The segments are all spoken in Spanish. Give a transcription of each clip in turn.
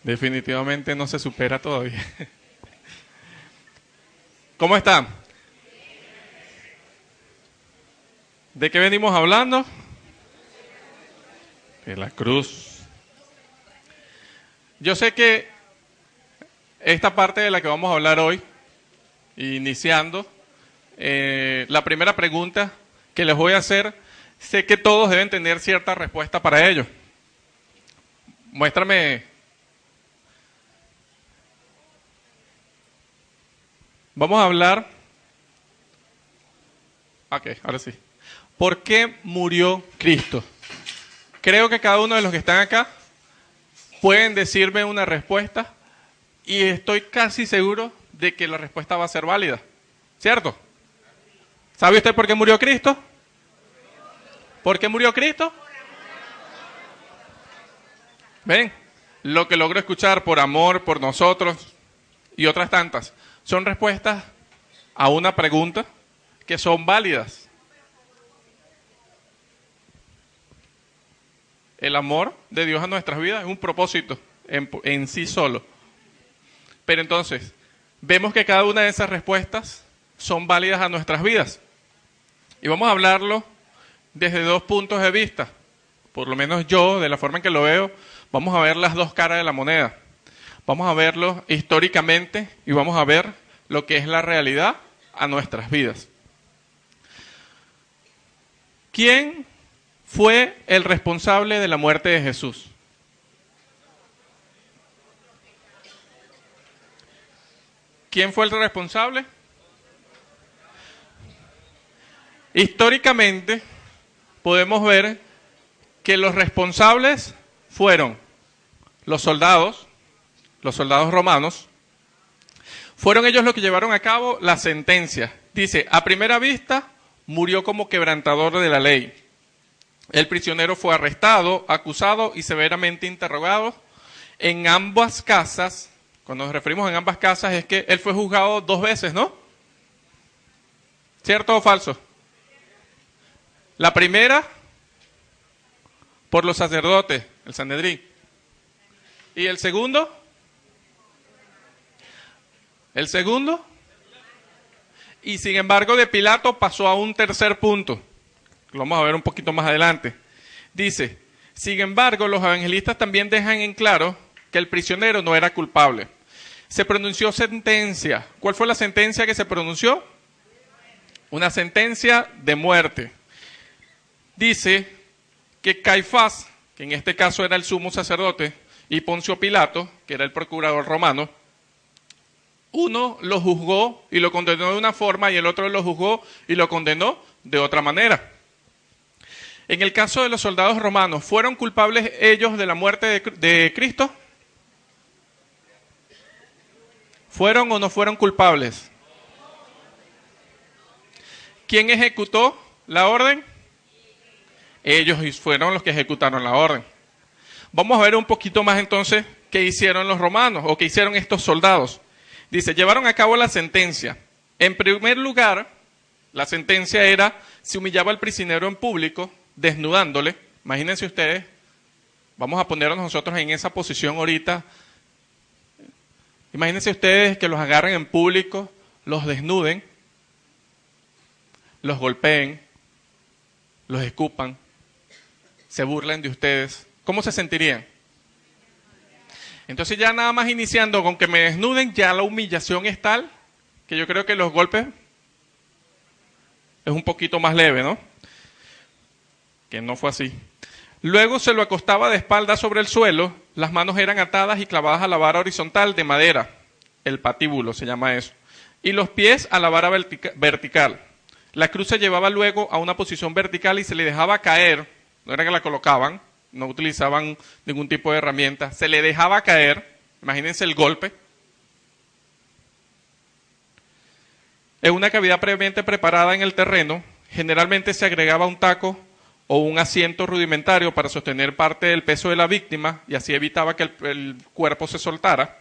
Definitivamente no se supera todavía. ¿Cómo están? ¿De qué venimos hablando? De la cruz. Yo sé que esta parte de la que vamos a hablar hoy, iniciando, la primera pregunta que les voy a hacer, sé que todos deben tener cierta respuesta para ello. Muéstrame. Vamos a hablar. Ok, ahora sí. ¿Por qué murió Cristo? Creo que cada uno de los que están acá pueden decirme una respuesta y estoy casi seguro de que la respuesta va a ser válida. ¿Cierto? ¿Sabe usted por qué murió Cristo? ¿Por qué murió Cristo? Ven, lo que logro escuchar por amor, por nosotros y otras tantas, son respuestas a una pregunta que son válidas. El amor de Dios a nuestras vidas es un propósito en sí solo. Pero entonces, vemos que cada una de esas respuestas son válidas a nuestras vidas. Y vamos a hablarlo desde dos puntos de vista. Por lo menos yo, de la forma en que lo veo, vamos a ver las dos caras de la moneda. Vamos a verlo históricamente y vamos a ver lo que es la realidad a nuestras vidas. ¿Quién fue el responsable de la muerte de Jesús? ¿Quién fue el responsable? Históricamente podemos ver que los responsables fueron los soldados romanos. Fueron ellos los que llevaron a cabo la sentencia. Dice, a primera vista murió como quebrantador de la ley. El prisionero fue arrestado, acusado y severamente interrogado en ambas casas. Cuando nos referimos en ambas casas es que él fue juzgado 2 veces, ¿no? ¿Cierto o falso? La primera por los sacerdotes, el Sanedrín. ¿Y el segundo? El segundo. Y sin embargo de Pilato pasó a un tercer punto. Lo vamos a ver un poquito más adelante. Dice, sin embargo, los evangelistas también dejan en claro que el prisionero no era culpable. Se pronunció sentencia. ¿Cuál fue la sentencia que se pronunció? Una sentencia de muerte. Dice que Caifás, que en este caso era el sumo sacerdote, y Poncio Pilato, que era el procurador romano, uno lo juzgó y lo condenó de una forma y el otro lo juzgó y lo condenó de otra manera. En el caso de los soldados romanos, ¿fueron culpables ellos de la muerte de Cristo? ¿Fueron o no fueron culpables? ¿Quién ejecutó la orden? Ellos fueron los que ejecutaron la orden. Vamos a ver un poquito más entonces qué hicieron los romanos o qué hicieron estos soldados. Dice, llevaron a cabo la sentencia. En primer lugar, la sentencia era, se humillaba al prisionero en público, desnudándole. Imagínense ustedes, vamos a ponernos nosotros en esa posición ahorita. Imagínense ustedes que los agarren en público, los desnuden, los golpeen, los escupan, se burlen de ustedes. ¿Cómo se sentirían? Entonces ya nada más iniciando con que me desnuden, ya la humillación es tal que yo creo que los golpes es un poquito más leve, ¿no? Que no fue así. Luego se lo acostaba de espaldas sobre el suelo, las manos eran atadas y clavadas a la vara horizontal de madera, el patíbulo se llama eso, y los pies a la vara vertical. La cruz se llevaba luego a una posición vertical y se le dejaba caer, no era que la colocaban, no utilizaban ningún tipo de herramienta, se le dejaba caer, imagínense el golpe, en una cavidad previamente preparada en el terreno. Generalmente se agregaba un taco o un asiento rudimentario para sostener parte del peso de la víctima y así evitaba que el cuerpo se soltara.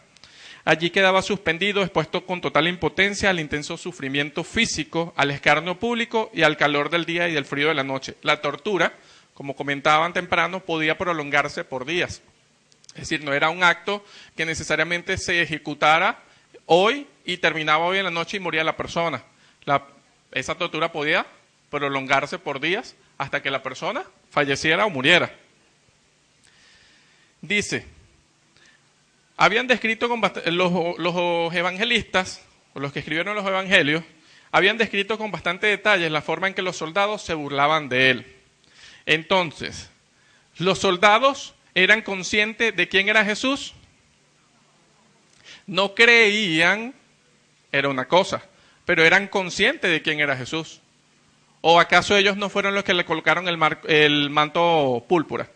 Allí quedaba suspendido, expuesto con total impotencia al intenso sufrimiento físico, al escarnio público y al calor del día y del frío de la noche. La tortura, como comentaban temprano, podía prolongarse por días. Es decir, no era un acto que necesariamente se ejecutara hoy y terminaba hoy en la noche y moría la persona. Esa tortura podía prolongarse por días hasta que la persona falleciera o muriera. Dice, habían descrito los evangelistas, o los que escribieron los evangelios, habían descrito con bastante detalle la forma en que los soldados se burlaban de él. Entonces, ¿los soldados eran conscientes de quién era Jesús? No creían, era una cosa, pero eran conscientes de quién era Jesús. ¿O acaso ellos no fueron los que le colocaron el manto púrpura?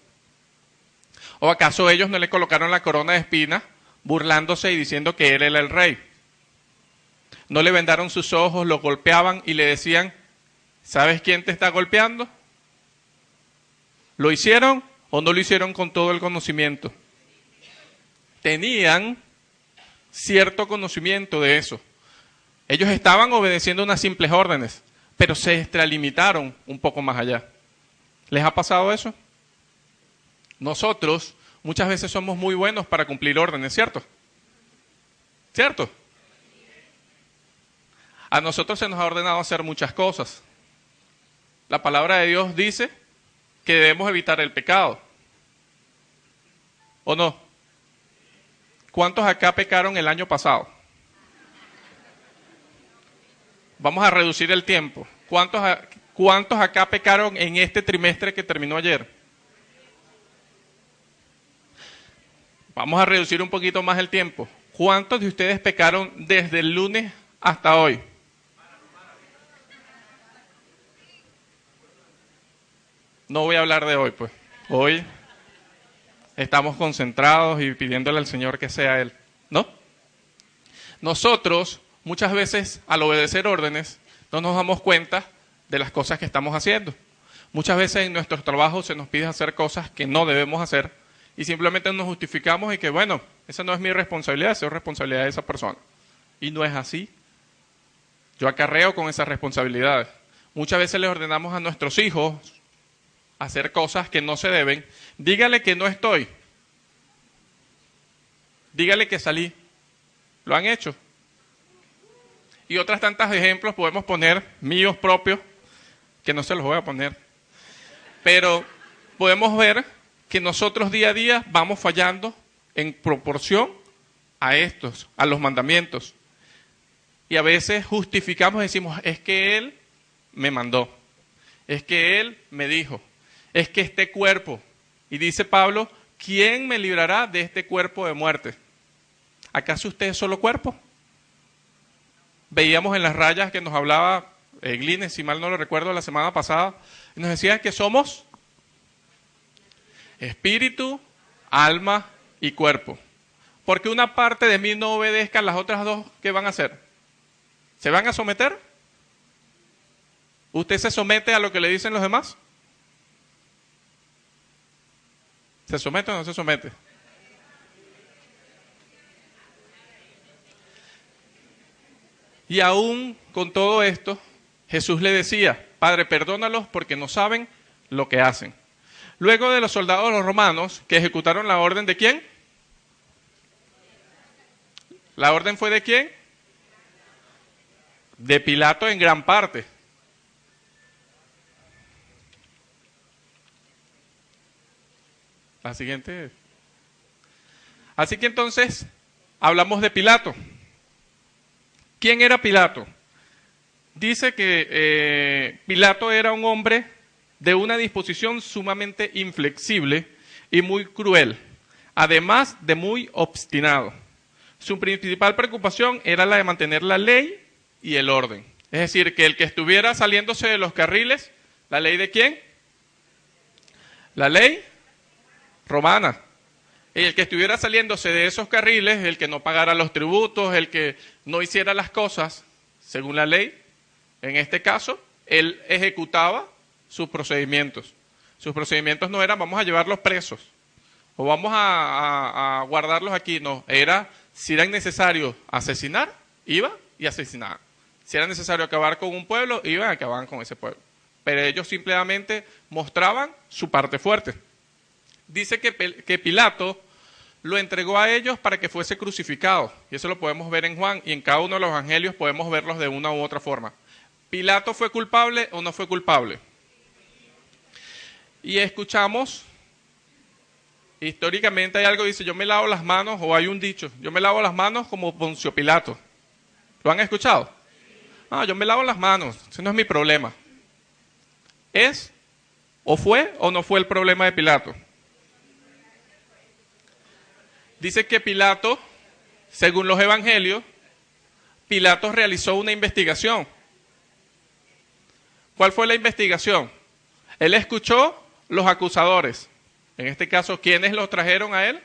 ¿O acaso ellos no le colocaron la corona de espinas burlándose y diciendo que él era el rey? ¿No le vendaron sus ojos, lo golpeaban y le decían, ¿sabes quién te está golpeando? ¿Lo hicieron o no lo hicieron con todo el conocimiento? Tenían cierto conocimiento de eso. Ellos estaban obedeciendo unas simples órdenes, pero se extralimitaron un poco más allá. ¿Les ha pasado eso? Nosotros muchas veces somos muy buenos para cumplir órdenes, ¿cierto? ¿Cierto? A nosotros se nos ha ordenado hacer muchas cosas. La palabra de Dios dice que debemos evitar el pecado. ¿O no? ¿Cuántos acá pecaron el año pasado? Vamos a reducir el tiempo. ¿Cuántos acá pecaron en este trimestre que terminó ayer? Vamos a reducir un poquito más el tiempo. ¿Cuántos de ustedes pecaron desde el lunes hasta hoy? No voy a hablar de hoy, pues. Hoy estamos concentrados y pidiéndole al Señor que sea Él, ¿no? Nosotros, muchas veces, al obedecer órdenes, no nos damos cuenta de las cosas que estamos haciendo. Muchas veces en nuestros trabajos se nos pide hacer cosas que no debemos hacer y simplemente nos justificamos y que, bueno, esa no es mi responsabilidad, esa es responsabilidad de esa persona. Y no es así. Yo acarreo con esas responsabilidades. Muchas veces les ordenamos a nuestros hijos hacer cosas que no se deben. Dígale que no estoy. Dígale que salí. ¿Lo han hecho? Y otras tantas ejemplos podemos poner, míos propios, que no se los voy a poner. Pero podemos ver que nosotros día a día vamos fallando en proporción a a los mandamientos. Y a veces justificamos y decimos, es que Él me mandó, es que Él me dijo, es que este cuerpo, y dice Pablo, ¿quién me librará de este cuerpo de muerte? ¿Acaso usted es solo cuerpo? Veíamos en las rayas que nos hablaba Glines, si mal no lo recuerdo, la semana pasada, y nos decía que somos espíritu, alma y cuerpo. Porque una parte de mí no obedezca, las otras dos, ¿qué van a hacer? ¿Se van a someter? ¿Usted se somete a lo que le dicen los demás? ¿Se somete o no se somete? Y aún con todo esto, Jesús le decía, Padre, perdónalos porque no saben lo que hacen. Luego de los soldados los romanos que ejecutaron la orden ¿de quién? ¿La orden fue de quién? De Pilato en gran parte. La siguiente. Así que entonces hablamos de Pilato. ¿Quién era Pilato? Dice que Pilato era un hombre de una disposición sumamente inflexible y muy cruel, además de muy obstinado. Su principal preocupación era la de mantener la ley y el orden. Es decir, que el que estuviera saliéndose de los carriles, ¿la ley de quién? La ley romana. Y el que estuviera saliéndose de esos carriles, el que no pagara los tributos, el que no hiciera las cosas según la ley, en este caso, él ejecutaba sus procedimientos. Sus procedimientos no eran vamos a llevarlos presos o vamos a guardarlos aquí, no, era si era necesario asesinar, iba y asesinaba. Si era necesario acabar con un pueblo, iban y acababan con ese pueblo. Pero ellos simplemente mostraban su parte fuerte. Dice que Pilato lo entregó a ellos para que fuese crucificado. Y eso lo podemos ver en Juan, y en cada uno de los evangelios podemos verlos de una u otra forma. ¿Pilato fue culpable o no fue culpable? Y escuchamos, históricamente hay algo que dice, yo me lavo las manos, o hay un dicho, yo me lavo las manos como Poncio Pilato. ¿Lo han escuchado? Ah, yo me lavo las manos, ese no es mi problema. ¿Es o fue o no fue el problema de Pilato? Dice que Pilato, según los evangelios, Pilato realizó una investigación. ¿Cuál fue la investigación? Él escuchó los acusadores. En este caso, ¿quiénes los trajeron a él?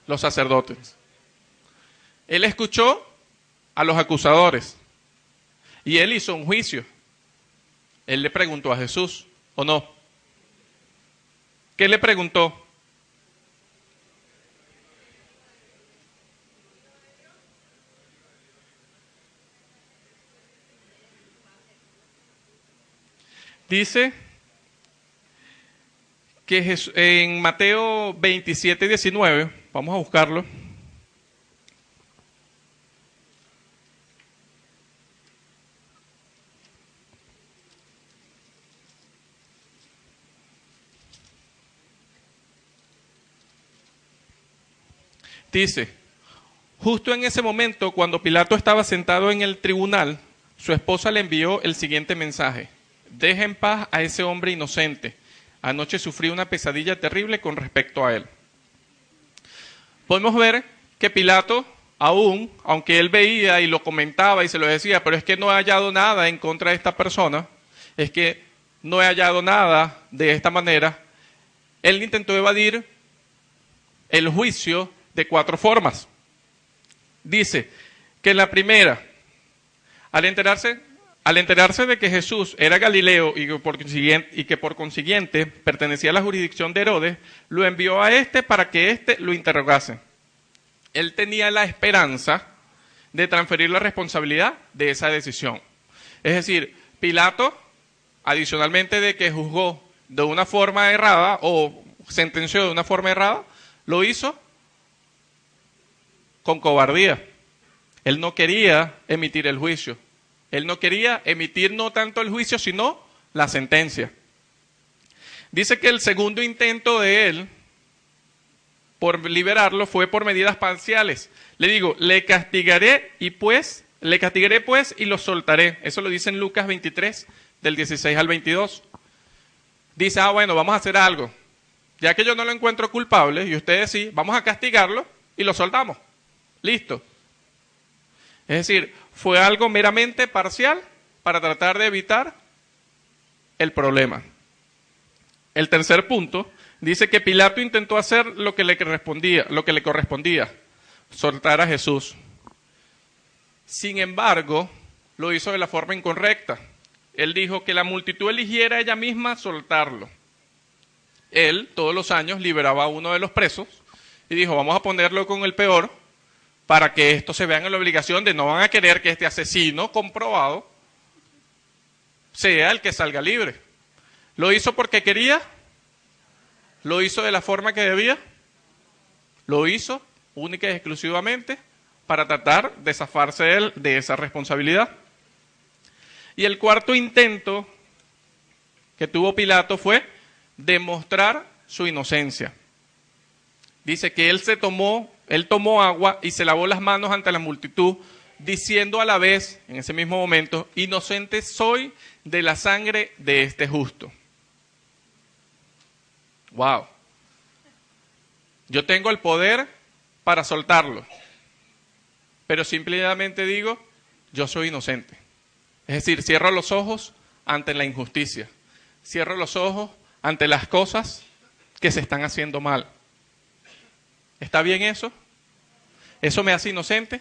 Los sacerdotes. Él escuchó a los acusadores y él hizo un juicio. Él le preguntó a Jesús, ¿o no? ¿Qué le preguntó? Dice que en Mateo 27, 19, vamos a buscarlo. Dice, justo en ese momento, cuando Pilato estaba sentado en el tribunal, su esposa le envió el siguiente mensaje: deja en paz a ese hombre inocente. Anoche sufrí una pesadilla terrible con respecto a él. Podemos ver que Pilato, aún, aunque él veía y lo comentaba y se lo decía, pero es que no he hallado nada en contra de esta persona, es que no he hallado nada de esta manera, él intentó evadir el juicio de 4 formas. Dice que en la primera, al enterarse de que Jesús era Galileo y que por consiguiente pertenecía a la jurisdicción de Herodes, lo envió a para que lo interrogase. Él tenía la esperanza de transferir la responsabilidad de esa decisión. Es decir, Pilato, adicionalmente de que juzgó de una forma errada o sentenció de una forma errada, lo hizo con cobardía. Él no quería emitir el juicio. Él no quería emitir no tanto el juicio, sino la sentencia. Dice que el segundo intento de él por liberarlo fue por medidas parciales. Le digo, le castigaré pues y lo soltaré. Eso lo dice en Lucas 23, del 16 al 22. Dice, bueno, vamos a hacer algo. Ya que yo no lo encuentro culpable, y ustedes sí, vamos a castigarlo y lo soltamos. Listo. Es decir, fue algo meramente parcial para tratar de evitar el problema. El tercer punto dice que Pilato intentó hacer lo que le correspondía, soltar a Jesús. Sin embargo, lo hizo de la forma incorrecta. Él dijo que la multitud eligiera ella misma soltarlo. Él, todos los años, liberaba a uno de los presos y dijo, vamos a ponerlo con el peor, para que estos se vean en la obligación de no van a querer que este asesino comprobado sea el que salga libre. ¿Lo hizo porque quería? ¿Lo hizo de la forma que debía? Lo hizo única y exclusivamente para tratar de zafarse él de esa responsabilidad. Y el cuarto intento que tuvo Pilato fue demostrar su inocencia. Dice que él tomó agua y se lavó las manos ante la multitud, diciendo a la vez, en ese mismo momento, inocente soy de la sangre de este justo. Wow. Yo tengo el poder para soltarlo, pero simplemente digo, yo soy inocente. Es decir, cierro los ojos ante la injusticia, cierro los ojos ante las cosas que se están haciendo mal. ¿Está bien eso? ¿Eso me hace inocente?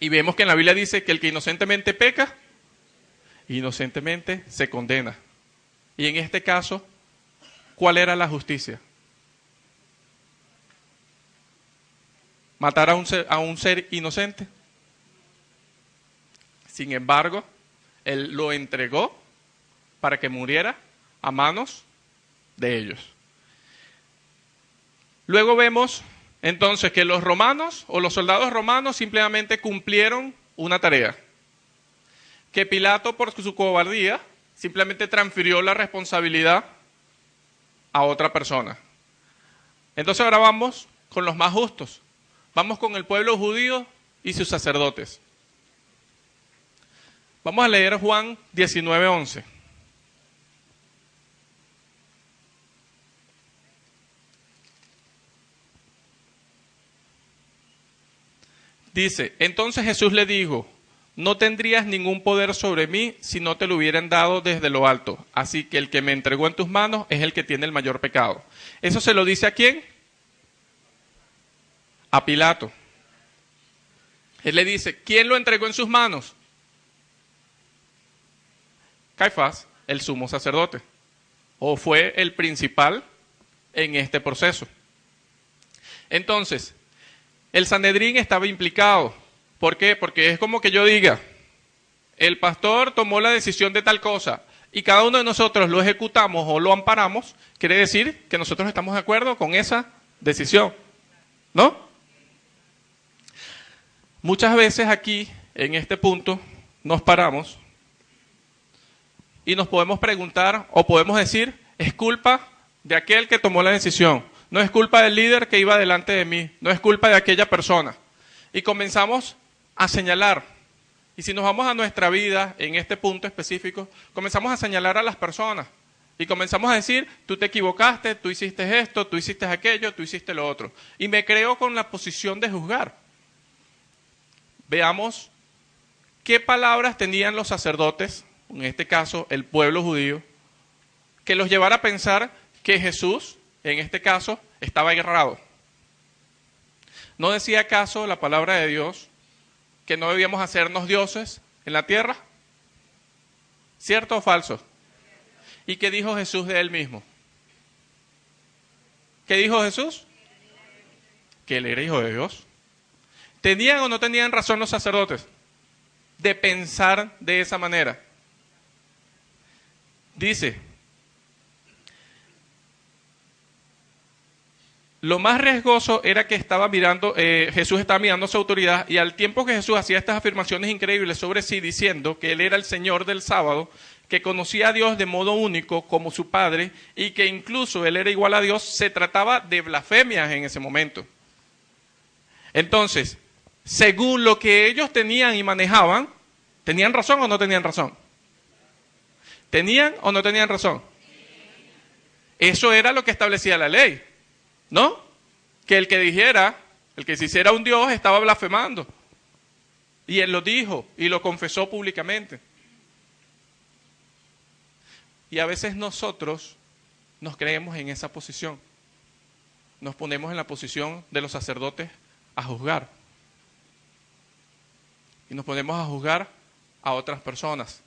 Y vemos que en la Biblia dice que el que inocentemente peca, inocentemente se condena. Y en este caso, ¿cuál era la justicia? ¿Matar a un ser inocente? Sin embargo, él lo entregó para que muriera a manos de ellos. Luego vemos entonces que los romanos o los soldados romanos simplemente cumplieron una tarea. Que Pilato, por su cobardía, simplemente transfirió la responsabilidad a otra persona. Entonces ahora vamos con los más justos. Vamos con el pueblo judío y sus sacerdotes. Vamos a leer Juan 19:11. Dice, entonces Jesús le dijo, no tendrías ningún poder sobre mí si no te lo hubieran dado desde lo alto. Así que el que me entregó en tus manos es el que tiene el mayor pecado. ¿Eso se lo dice a quién? A Pilato. Él le dice, ¿quién lo entregó en sus manos? Caifás, el sumo sacerdote. O fue el principal en este proceso. Entonces, el Sanedrín estaba implicado. ¿Por qué? Porque es como que yo diga, el pastor tomó la decisión de tal cosa y cada uno de nosotros lo ejecutamos o lo amparamos, quiere decir que nosotros estamos de acuerdo con esa decisión, ¿no? Muchas veces aquí, en este punto, nos paramos y nos podemos preguntar o podemos decir, es culpa de aquel que tomó la decisión, no es culpa del líder que iba delante de mí, no es culpa de aquella persona. Y comenzamos a señalar. Y si nos vamos a nuestra vida, en este punto específico, comenzamos a señalar a las personas. Y comenzamos a decir, tú te equivocaste, tú hiciste esto, tú hiciste aquello, tú hiciste lo otro. Y me creo con la posición de juzgar. Veamos qué palabras tenían los sacerdotes, en este caso el pueblo judío, que los llevara a pensar que Jesús, en este caso, estaba errado. ¿No decía acaso la palabra de Dios que no debíamos hacernos dioses en la tierra? ¿Cierto o falso? ¿Y qué dijo Jesús de él mismo? ¿Qué dijo Jesús? Que él era hijo de Dios. ¿Tenían o no tenían razón los sacerdotes de pensar de esa manera? Dice, lo más riesgoso era que Jesús estaba mirando a su autoridad y al tiempo que Jesús hacía estas afirmaciones increíbles sobre sí, diciendo que él era el Señor del sábado, que conocía a Dios de modo único como su Padre y que incluso él era igual a Dios, se trataba de blasfemias en ese momento. Entonces, según lo que ellos tenían y manejaban, ¿tenían razón o no tenían razón? ¿Tenían o no tenían razón? Eso era lo que establecía la ley, ¿no? Que el que dijera, el que se hiciera un Dios estaba blasfemando. Y él lo dijo y lo confesó públicamente. Y a veces nosotros nos creemos en esa posición. Nos ponemos en la posición de los sacerdotes a juzgar. Y nos ponemos a juzgar a otras personas.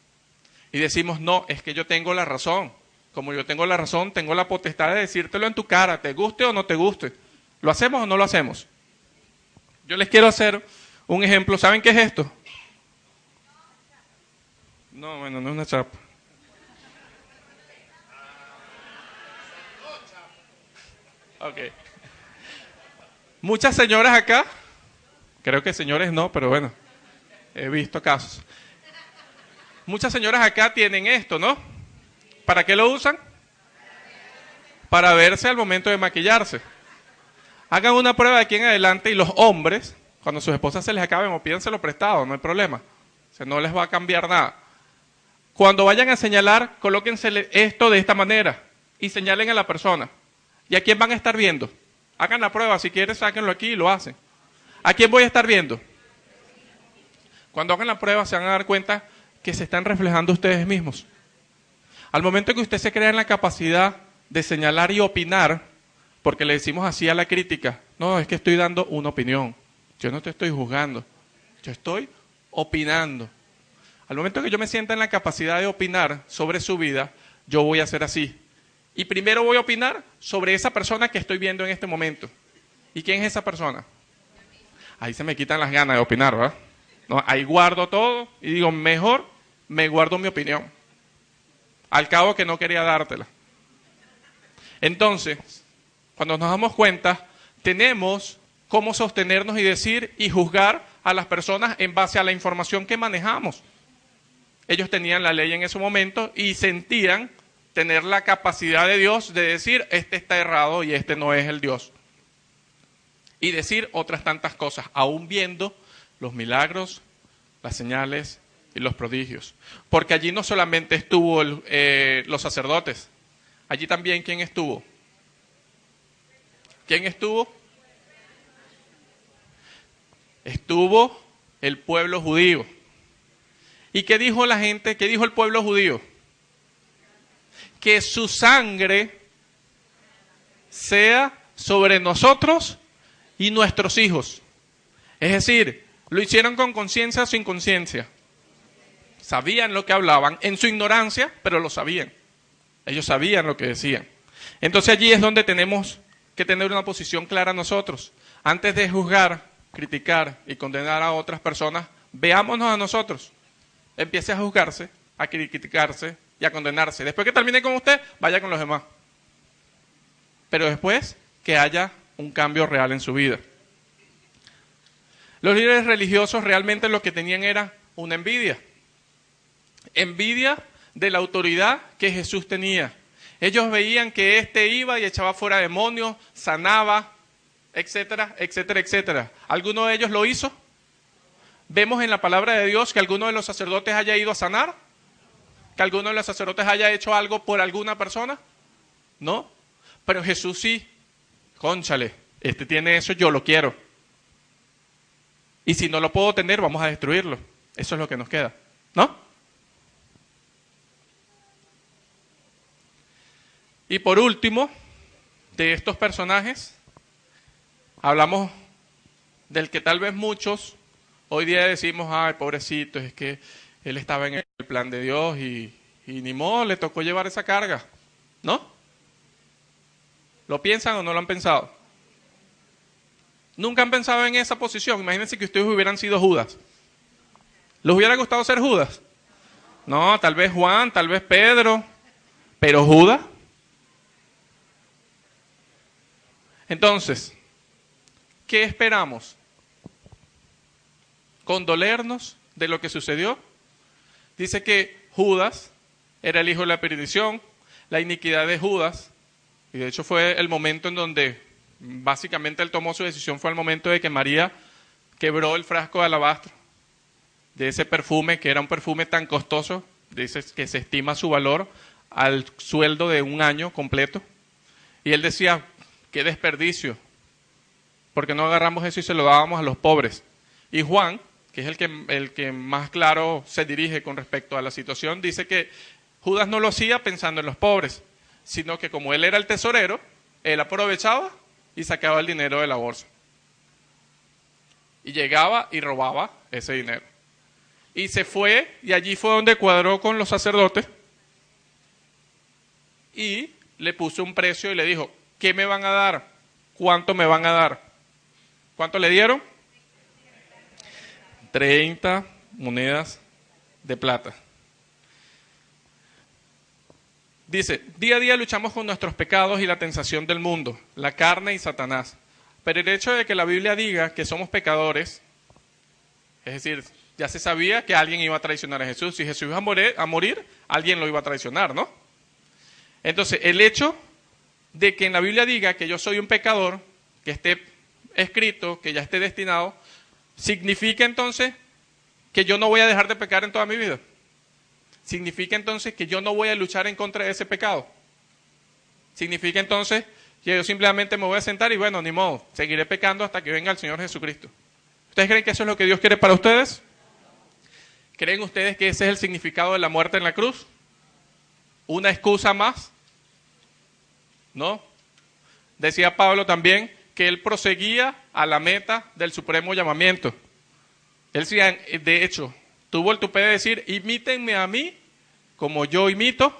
Y decimos, no, es que yo tengo la razón. Como yo tengo la razón, tengo la potestad de decírtelo en tu cara, te guste o no te guste. ¿Lo hacemos o no lo hacemos? Yo les quiero hacer un ejemplo. ¿Saben qué es esto? No, bueno, no es una chapa. Ok. Muchas señoras acá, creo que señores no, pero bueno, he visto casos. Muchas señoras acá tienen esto, ¿no? ¿Para qué lo usan? Para verse al momento de maquillarse. Hagan una prueba de aquí en adelante y los hombres, cuando sus esposas se les acaben o pídanselo prestado, no hay problema. O sea, no les va a cambiar nada. Cuando vayan a señalar, colóquense esto de esta manera y señalen a la persona. ¿Y a quién van a estar viendo? Hagan la prueba, si quieren sáquenlo aquí y lo hacen. ¿A quién voy a estar viendo? Cuando hagan la prueba se van a dar cuenta que se están reflejando ustedes mismos. Al momento que usted se crea en la capacidad de señalar y opinar, porque le decimos así a la crítica, no, es que estoy dando una opinión, yo no te estoy juzgando, yo estoy opinando. Al momento que yo me sienta en la capacidad de opinar sobre su vida, yo voy a hacer así. Y primero voy a opinar sobre esa persona que estoy viendo en este momento. ¿Y quién es esa persona? Ahí se me quitan las ganas de opinar, ¿verdad? No, ahí guardo todo y digo, mejor me guardo mi opinión. Al cabo que no quería dártela. Entonces, cuando nos damos cuenta, tenemos cómo sostenernos y decir y juzgar a las personas en base a la información que manejamos. Ellos tenían la ley en ese momento y sentían tener la capacidad de Dios de decir, este está errado y este no es el Dios. Y decir otras tantas cosas, aún viendo los milagros, las señales y los prodigios. Porque allí no solamente estuvo los sacerdotes, allí también ¿quién estuvo? ¿Quién estuvo? Estuvo el pueblo judío. ¿Y qué dijo la gente? ¿Qué dijo el pueblo judío? Que su sangre sea sobre nosotros y nuestros hijos. Es decir, lo hicieron con conciencia o sin conciencia. Sabían lo que hablaban, en su ignorancia, pero lo sabían. Ellos sabían lo que decían. Entonces allí es donde tenemos que tener una posición clara nosotros. Antes de juzgar, criticar y condenar a otras personas, veámonos a nosotros. Empiece a juzgarse, a criticarse y a condenarse. Después que termine con usted, vaya con los demás. Pero después que haya un cambio real en su vida. Los líderes religiosos realmente lo que tenían era una envidia. Envidia de la autoridad que Jesús tenía. Ellos veían que éste iba y echaba fuera demonios, sanaba, etcétera, etcétera, etcétera. ¿Alguno de ellos lo hizo? ¿Vemos en la palabra de Dios que alguno de los sacerdotes haya ido a sanar? ¿Que alguno de los sacerdotes haya hecho algo por alguna persona? No. Pero Jesús sí. Cónchale, este tiene eso, yo lo quiero. Y si no lo puedo tener, vamos a destruirlo. Eso es lo que nos queda, ¿no? Y por último, de estos personajes, hablamos del que tal vez muchos hoy día decimos, ay, pobrecito, es que él estaba en el plan de Dios y ni modo, le tocó llevar esa carga, ¿no? ¿Lo piensan o no lo han pensado? ¿Nunca han pensado en esa posición? Imagínense que ustedes hubieran sido Judas. ¿Les hubiera gustado ser Judas? No, tal vez Juan, tal vez Pedro, pero Judas. Entonces, ¿qué esperamos? ¿Condolernos de lo que sucedió? Dice que Judas era el hijo de la perdición, la iniquidad de Judas, y de hecho fue el momento en donde básicamente él tomó su decisión, fue el momento de que María quebró el frasco de alabastro, de ese perfume que era un perfume tan costoso, dice que se estima su valor al sueldo de un año completo, y él decía, qué desperdicio, porque no agarramos eso y se lo dábamos a los pobres. Y Juan, que es el que más claro se dirige con respecto a la situación, dice que Judas no lo hacía pensando en los pobres, sino que como él era el tesorero, él aprovechaba y sacaba el dinero de la bolsa. Y llegaba y robaba ese dinero. Y se fue, y allí fue donde cuadró con los sacerdotes, y le puso un precio y le dijo, ¿qué me van a dar? ¿Cuánto me van a dar? ¿Cuánto le dieron? 30 monedas de plata. Dice, día a día luchamos con nuestros pecados y la tentación del mundo, la carne y Satanás. Pero el hecho de que la Biblia diga que somos pecadores, es decir, ya se sabía que alguien iba a traicionar a Jesús. Si Jesús iba a morir, alguien lo iba a traicionar, ¿no? Entonces, el hecho de que en la Biblia diga que yo soy un pecador, que esté escrito, que ya esté destinado, significa entonces que yo no voy a dejar de pecar en toda mi vida. Significa entonces que yo no voy a luchar en contra de ese pecado. Significa entonces que yo simplemente me voy a sentar y bueno, ni modo, seguiré pecando hasta que venga el Señor Jesucristo. ¿Ustedes creen que eso es lo que Dios quiere para ustedes? ¿Creen ustedes que ese es el significado de la muerte en la cruz? ¿Una excusa más? ¿No? Decía Pablo también que él proseguía a la meta del supremo llamamiento. Él decía, de hecho, tuvo el tupé de decir, imítenme a mí como yo imito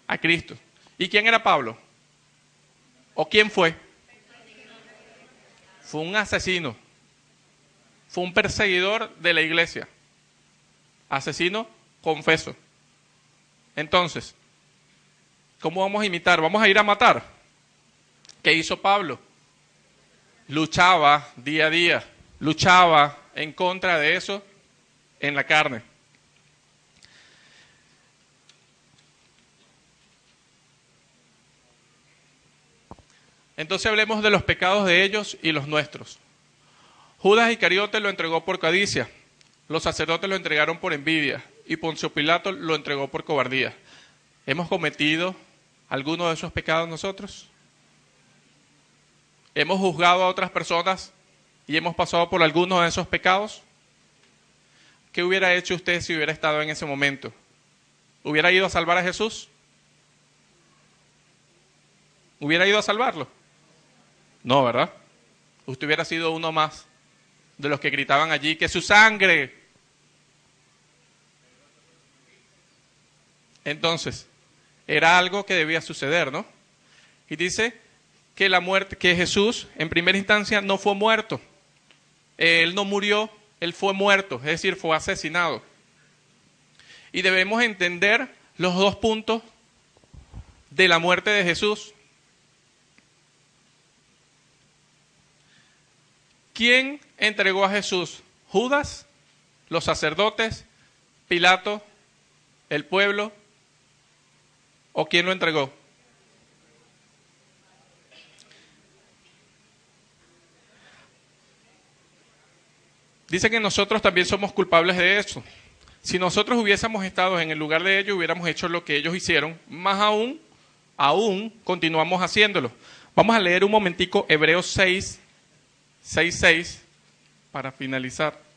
a Cristo. ¿Y quién era Pablo? ¿O quién fue? Fue un asesino. Fue un perseguidor de la iglesia. Asesino, confeso. Entonces, ¿cómo vamos a imitar? ¿Vamos a ir a matar? ¿Qué hizo Pablo? Luchaba día a día, luchaba en contra de eso en la carne. Entonces hablemos de los pecados de ellos y los nuestros. Judas Iscariote lo entregó por codicia, los sacerdotes lo entregaron por envidia y Poncio Pilato lo entregó por cobardía. ¿Hemos cometido alguno de esos pecados nosotros? ¿Hemos juzgado a otras personas y hemos pasado por algunos de esos pecados? ¿Qué hubiera hecho usted si hubiera estado en ese momento? ¿Hubiera ido a salvar a Jesús? ¿Hubiera ido a salvarlo? No, ¿verdad? Usted hubiera sido uno más de los que gritaban allí, ¡que su sangre! Entonces, era algo que debía suceder, ¿no? Y dice que la muerte, que Jesús en primera instancia no fue muerto. Él no murió, él fue muerto, es decir, fue asesinado. Y debemos entender los dos puntos de la muerte de Jesús. ¿Quién entregó a Jesús? ¿Judas? ¿Los sacerdotes? ¿Pilato? ¿El pueblo? ¿O quién lo entregó? Dice que nosotros también somos culpables de eso. Si nosotros hubiésemos estado en el lugar de ellos, hubiéramos hecho lo que ellos hicieron, más aún continuamos haciéndolo. Vamos a leer un momentico Hebreos 6:6 para finalizar.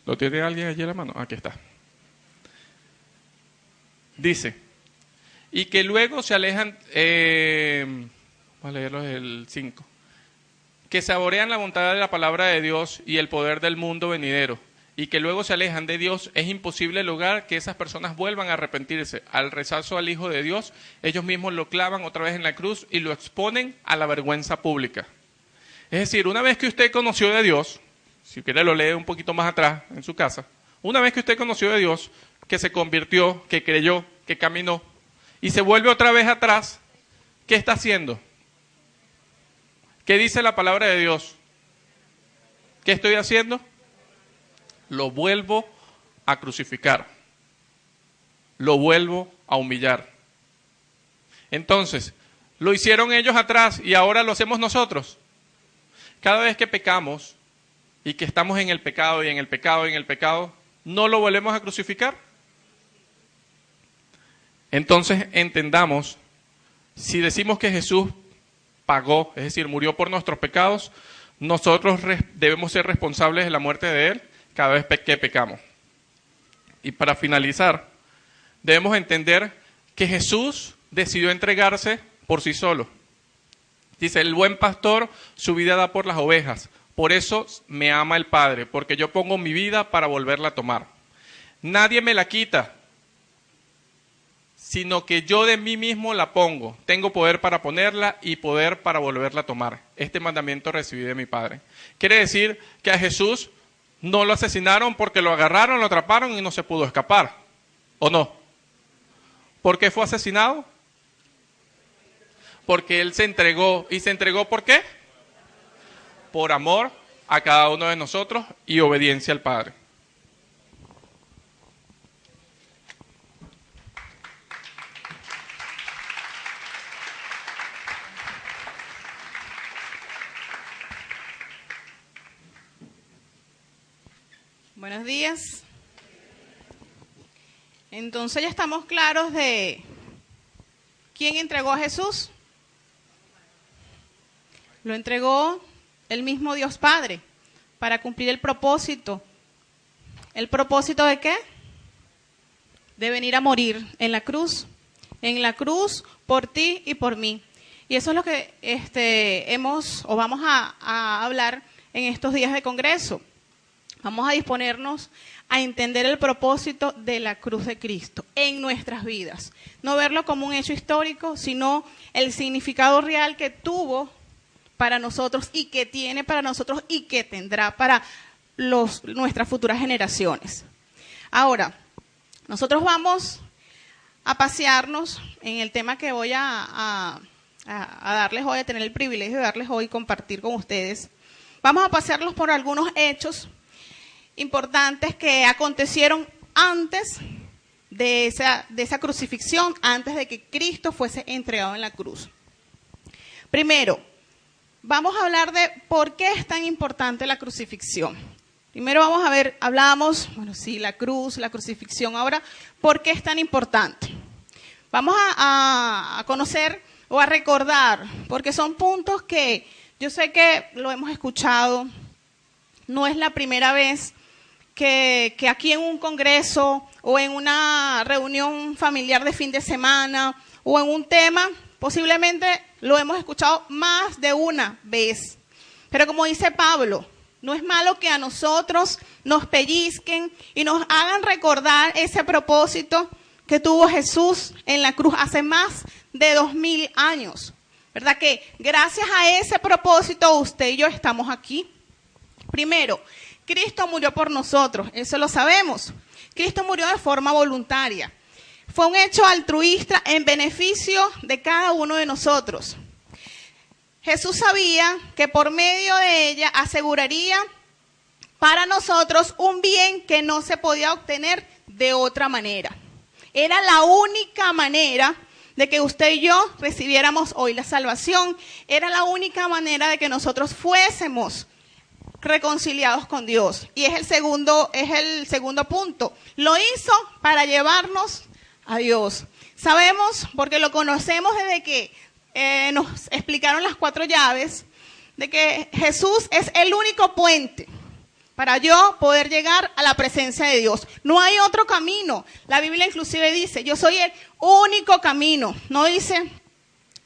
¿Lo tiene alguien allí en la mano? Aquí está. Dice, y que luego se alejan, vamos a leerlo el 5, que saborean la bondad de la palabra de Dios y el poder del mundo venidero, y que luego se alejan de Dios, es imposible lograr que esas personas vuelvan a arrepentirse. Al rechazo al Hijo de Dios, ellos mismos lo clavan otra vez en la cruz y lo exponen a la vergüenza pública. Es decir, una vez que usted conoció de Dios, si quiere lo lee un poquito más atrás en su casa, una vez que usted conoció de Dios, que se convirtió, que creyó, que caminó, y se vuelve otra vez atrás, ¿qué está haciendo? ¿Qué dice la palabra de Dios? ¿Qué estoy haciendo? Lo vuelvo a crucificar. Lo vuelvo a humillar. Entonces, lo hicieron ellos atrás y ahora lo hacemos nosotros. Cada vez que pecamos y que estamos en el pecado y en el pecado y en el pecado, ¿no lo volvemos a crucificar? Entonces entendamos, si decimos que Jesús pagó, es decir, murió por nuestros pecados, nosotros debemos ser responsables de la muerte de Él cada vez que pecamos. Y para finalizar, debemos entender que Jesús decidió entregarse por sí solo. Dice, el buen pastor su vida da por las ovejas. Por eso me ama el Padre, porque yo pongo mi vida para volverla a tomar. Nadie me la quita, sino que yo de mí mismo la pongo. Tengo poder para ponerla y poder para volverla a tomar. Este mandamiento recibí de mi Padre. Quiere decir que a Jesús no lo asesinaron porque lo agarraron, lo atraparon y no se pudo escapar. ¿O no? ¿Por qué fue asesinado? Porque Él se entregó. ¿Y se entregó por qué? Por amor a cada uno de nosotros y obediencia al Padre. Buenos días. Entonces ya estamos claros de quién entregó a Jesús. Lo entregó el mismo Dios Padre para cumplir el propósito. ¿El propósito de qué? De venir a morir en la cruz por ti y por mí. Y eso es lo que vamos a hablar en estos días de congreso. Vamos a disponernos a entender el propósito de la cruz de Cristo en nuestras vidas. No verlo como un hecho histórico, sino el significado real que tuvo para nosotros y que tiene para nosotros y que tendrá para nuestras futuras generaciones. Ahora, nosotros vamos a pasearnos en el tema que voy a darles hoy, a tener el privilegio de darles hoy, compartir con ustedes. Vamos a pasearlos por algunos hechos importantes que acontecieron antes de esa crucifixión, antes de que Cristo fuese entregado en la cruz. Primero, vamos a hablar de por qué es tan importante la crucifixión. Primero vamos a ver, hablábamos, la cruz, la crucifixión. Ahora, ¿por qué es tan importante? Vamos a conocer o a recordar, porque son puntos que yo sé que lo hemos escuchado, no es la primera vez que aquí en un congreso o en una reunión familiar de fin de semana o en un tema, posiblemente lo hemos escuchado más de una vez. Pero como dice Pablo, no es malo que a nosotros nos pellizquen y nos hagan recordar ese propósito que tuvo Jesús en la cruz hace más de 2000 años. ¿Verdad que gracias a ese propósito usted y yo estamos aquí? Primero, Cristo murió por nosotros, eso lo sabemos. Cristo murió de forma voluntaria. Fue un hecho altruista en beneficio de cada uno de nosotros. Jesús sabía que por medio de ella aseguraría para nosotros un bien que no se podía obtener de otra manera. Era la única manera de que usted y yo recibiéramos hoy la salvación. Era la única manera de que nosotros fuésemos reconciliados con Dios. Y es el segundo punto. Lo hizo para llevarnos a Dios. Sabemos, porque lo conocemos desde que nos explicaron las 4 llaves, de que Jesús es el único puente para yo poder llegar a la presencia de Dios. No hay otro camino. La Biblia inclusive dice, yo soy el único camino. No dice,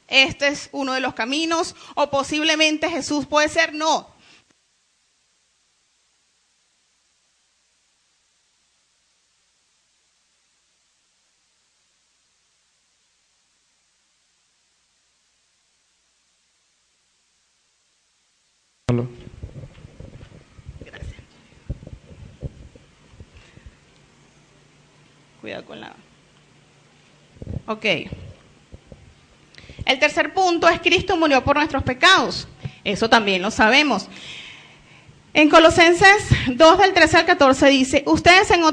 este es uno de los caminos, o posiblemente Jesús puede ser, no. Gracias. Cuidado con la... Ok. El tercer punto es Cristo murió por nuestros pecados. Eso también lo sabemos. En Colosenses 2, del 13 al 14 dice, ustedes en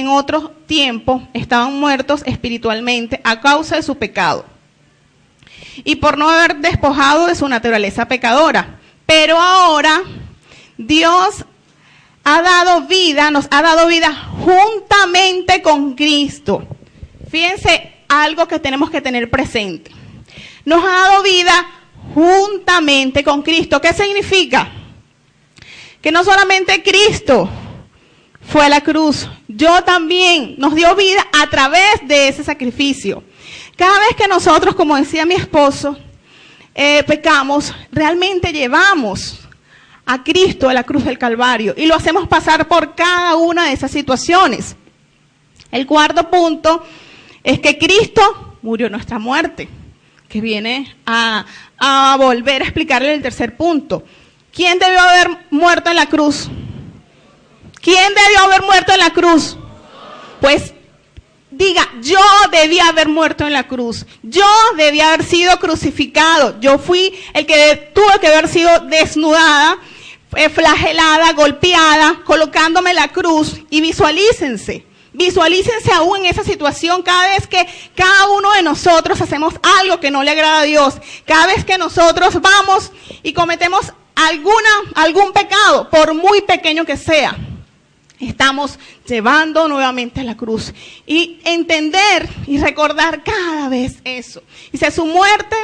otro tiempo estaban muertos espiritualmente a causa de su pecado y por no haber despojado de su naturaleza pecadora. Pero ahora Dios nos ha dado vida juntamente con Cristo. Fíjense algo que tenemos que tener presente. Nos ha dado vida juntamente con Cristo. ¿Qué significa? Que no solamente Cristo fue a la cruz, yo también nos dio vida a través de ese sacrificio. Cada vez que nosotros, como decía mi esposo, pecamos, realmente llevamos a Cristo a la cruz del Calvario y lo hacemos pasar por cada una de esas situaciones. El cuarto punto es que Cristo murió nuestra muerte, que viene a volver a explicarle el tercer punto. ¿Quién debió haber muerto en la cruz? ¿Quién debió haber muerto en la cruz? Pues diga, yo debía haber muerto en la cruz. Yo debía haber sido crucificado. Yo fui el que tuvo que haber sido desnudada, flagelada, golpeada, colocándome en la cruz. Y visualícense aún en esa situación cada vez que cada uno de nosotros hacemos algo que no le agrada a Dios. Cada vez que nosotros vamos y cometemos algún pecado, por muy pequeño que sea, estamos llevando nuevamente a la cruz. Y entender y recordar cada vez eso. Dice, su muerte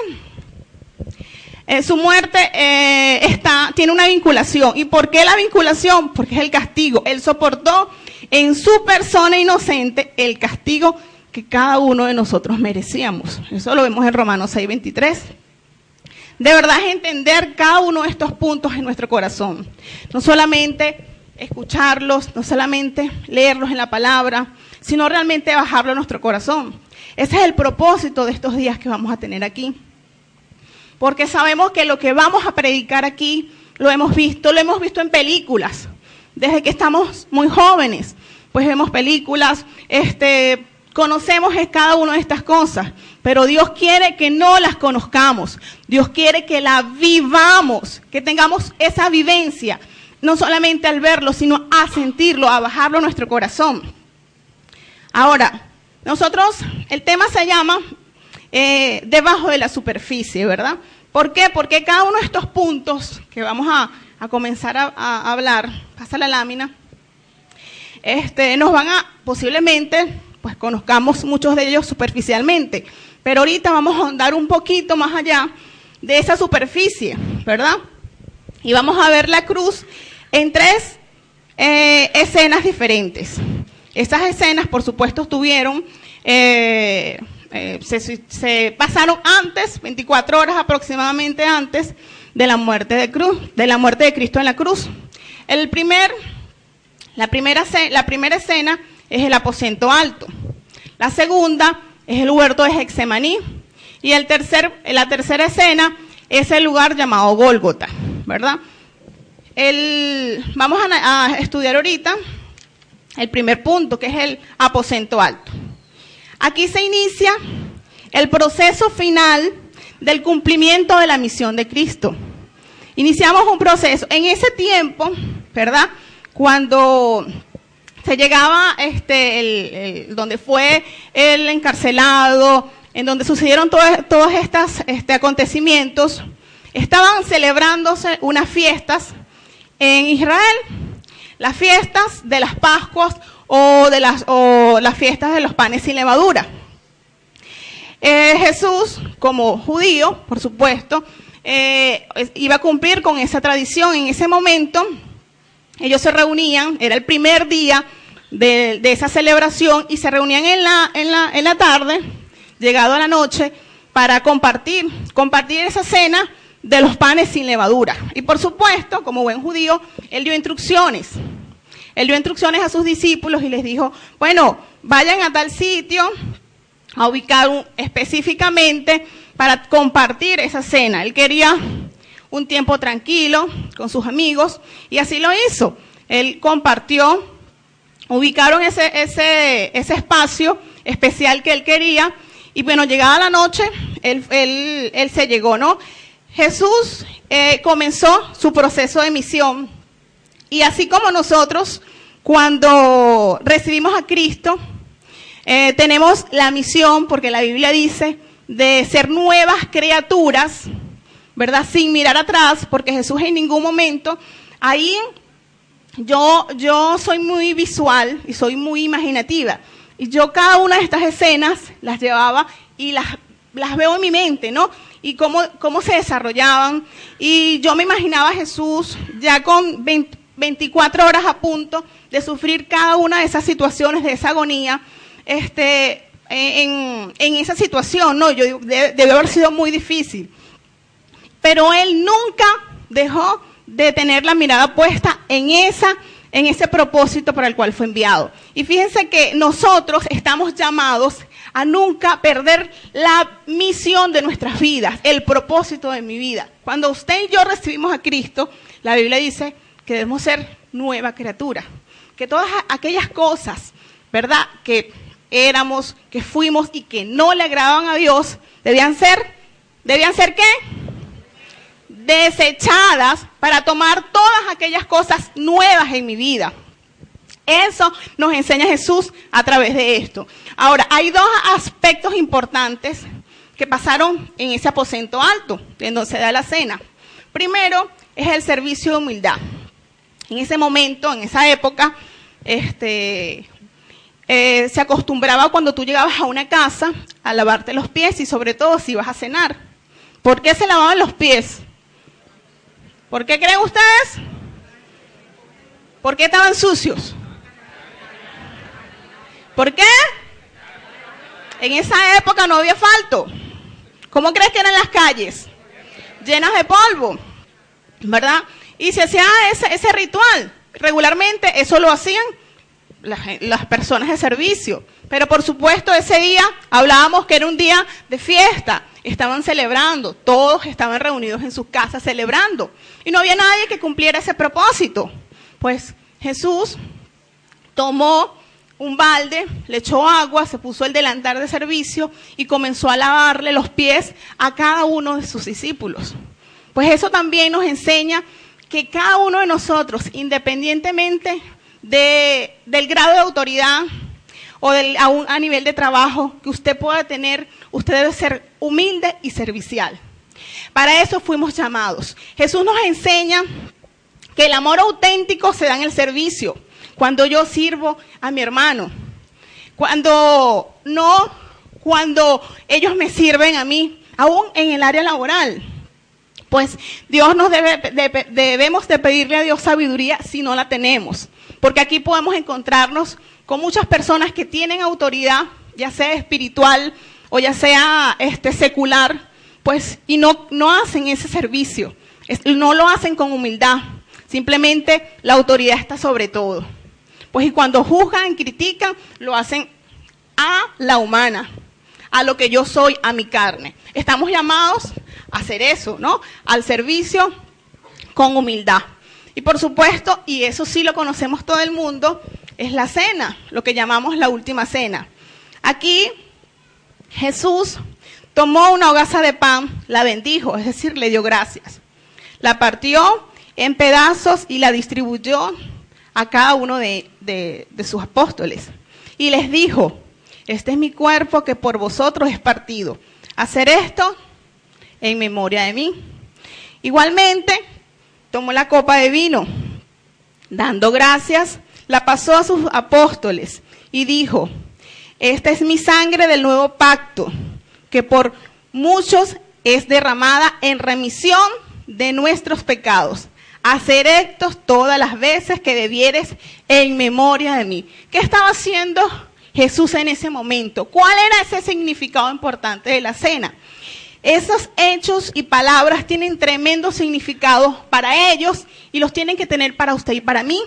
tiene una vinculación. ¿Y por qué la vinculación? Porque es el castigo. Él soportó en su persona inocente el castigo que cada uno de nosotros merecíamos. Eso lo vemos en Romanos 6:23. De verdad es entender cada uno de estos puntos en nuestro corazón. No solamente escucharlos, no solamente leerlos en la palabra, sino realmente bajarlo a nuestro corazón. Ese es el propósito de estos días que vamos a tener aquí. Porque sabemos que lo que vamos a predicar aquí lo hemos visto en películas. Desde que estamos muy jóvenes, pues vemos películas, conocemos cada una de estas cosas, pero Dios quiere que no las conozcamos. Dios quiere que la vivamos, que tengamos esa vivencia, no solamente al verlo, sino a sentirlo, a bajarlo a nuestro corazón. Ahora, el tema se llama debajo de la superficie, ¿verdad? ¿Por qué? Porque cada uno de estos puntos que vamos a comenzar a hablar, pasa la lámina, nos van a, posiblemente, pues conozcamos muchos de ellos superficialmente, pero ahorita vamos a andar un poquito más allá de esa superficie, ¿verdad? Y vamos a ver la cruz en 3 escenas diferentes. Estas escenas, por supuesto, estuvieron, se pasaron antes, 24 horas aproximadamente antes de la muerte de Cristo en la cruz. La primera escena es el aposento alto. La segunda es el huerto de Getsemaní. Y la tercera escena es el lugar llamado Gólgota, ¿verdad? Vamos a estudiar ahorita el primer punto, que es el aposento alto. Aquí se inicia el proceso final del cumplimiento de la misión de Cristo. Iniciamos un proceso. En ese tiempo, ¿verdad?, cuando se llegaba donde fue el encarcelado, en donde sucedieron todos estos acontecimientos, estaban celebrándose unas fiestas en Israel, las fiestas de las Pascuas o las fiestas de los panes sin levadura. Jesús, como judío, por supuesto, iba a cumplir con esa tradición. En ese momento, ellos se reunían, era el primer día de esa celebración, y se reunían en la tarde, llegado a la noche, para compartir esa cena de los panes sin levadura. Y por supuesto, como buen judío, él dio instrucciones. Él dio instrucciones a sus discípulos y les dijo, bueno, vayan a tal sitio, a ubicar específicamente para compartir esa cena. Él quería un tiempo tranquilo con sus amigos, y así lo hizo. Él compartió, ubicaron ese espacio especial que él quería, y bueno, llegada la noche, él se llegó, ¿no? Jesús comenzó su proceso de misión, y así como nosotros, cuando recibimos a Cristo, tenemos la misión, porque la Biblia dice, de ser nuevas criaturas, ¿verdad? Sin mirar atrás, porque Jesús en ningún momento, ahí yo soy muy visual y soy muy imaginativa, y yo cada una de estas escenas las llevaba y las veo en mi mente, ¿no? Y cómo se desarrollaban, y yo me imaginaba a Jesús ya con 24 horas a punto de sufrir cada una de esas situaciones, de esa agonía, en esa situación, ¿no? Debe haber sido muy difícil. Pero él nunca dejó de tener la mirada puesta en ese propósito para el cual fue enviado. Y fíjense que nosotros estamos llamados a nunca perder la misión de nuestras vidas, el propósito de mi vida. Cuando usted y yo recibimos a Cristo, la Biblia dice que debemos ser nueva criatura, que todas aquellas cosas, ¿verdad?, que éramos, que fuimos y que no le agradaban a Dios, debían ser ¿qué? Desechadas, para tomar todas aquellas cosas nuevas en mi vida. Eso nos enseña Jesús a través de esto. Ahora, hay 2 aspectos importantes que pasaron en ese aposento alto, en donde se da la cena. Primero, es el servicio de humildad. En ese momento, en esa época, se acostumbraba, cuando tú llegabas a una casa, a lavarte los pies, y sobre todo si ibas a cenar. ¿Por qué se lavaban los pies? ¿Por qué creen ustedes? ¿Por qué estaban sucios? ¿Por qué? En esa época no había asfalto. ¿Cómo crees que eran las calles? Llenas de polvo, ¿verdad? Y se hacía ese ritual. regularmente eso lo hacían las personas de servicio, pero por supuesto ese día hablábamos que era un día de fiesta, estaban celebrando, todos estaban reunidos en sus casas celebrando, y no había nadie que cumpliera ese propósito. Pues Jesús tomó un balde, le echó agua, se puso el delantal de servicio y comenzó a lavarle los pies a cada uno de sus discípulos. Pues eso también nos enseña que cada uno de nosotros, independientemente del grado de autoridad o a nivel de trabajo que usted pueda tener, usted debe ser humilde y servicial. Para eso fuimos llamados. Jesús nos enseña que el amor auténtico se da en el servicio. Cuando yo sirvo a mi hermano, cuando ellos me sirven a mí, aún en el área laboral. Pues Dios debemos de pedirle a Dios sabiduría si no la tenemos. Porque aquí podemos encontrarnos con muchas personas que tienen autoridad, ya sea espiritual o ya sea secular, pues, y no hacen ese servicio, no lo hacen con humildad. Simplemente la autoridad está sobre todo. Pues y cuando juzgan, critican, lo hacen a la humana, a lo que yo soy, a mi carne. Estamos llamados a hacer eso, ¿no? Al servicio con humildad. Y por supuesto, y eso sí lo conocemos todo el mundo, es la cena, lo que llamamos la última cena. Aquí Jesús tomó una hogaza de pan, la bendijo, es decir, le dio gracias. La partió en pedazos y la distribuyó a cada uno de sus apóstoles. Y les dijo, este es mi cuerpo que por vosotros es partido. Hacer esto en memoria de mí. Igualmente, tomó la copa de vino, dando gracias, la pasó a sus apóstoles y dijo, esta es mi sangre del nuevo pacto, que por muchos es derramada en remisión de nuestros pecados. Hacer esto todas las veces que debieres en memoria de mí. ¿Qué estaba haciendo Jesús en ese momento? ¿Cuál era ese significado importante de la cena? Esos hechos y palabras tienen tremendo significado para ellos y los tienen que tener para usted y para mí.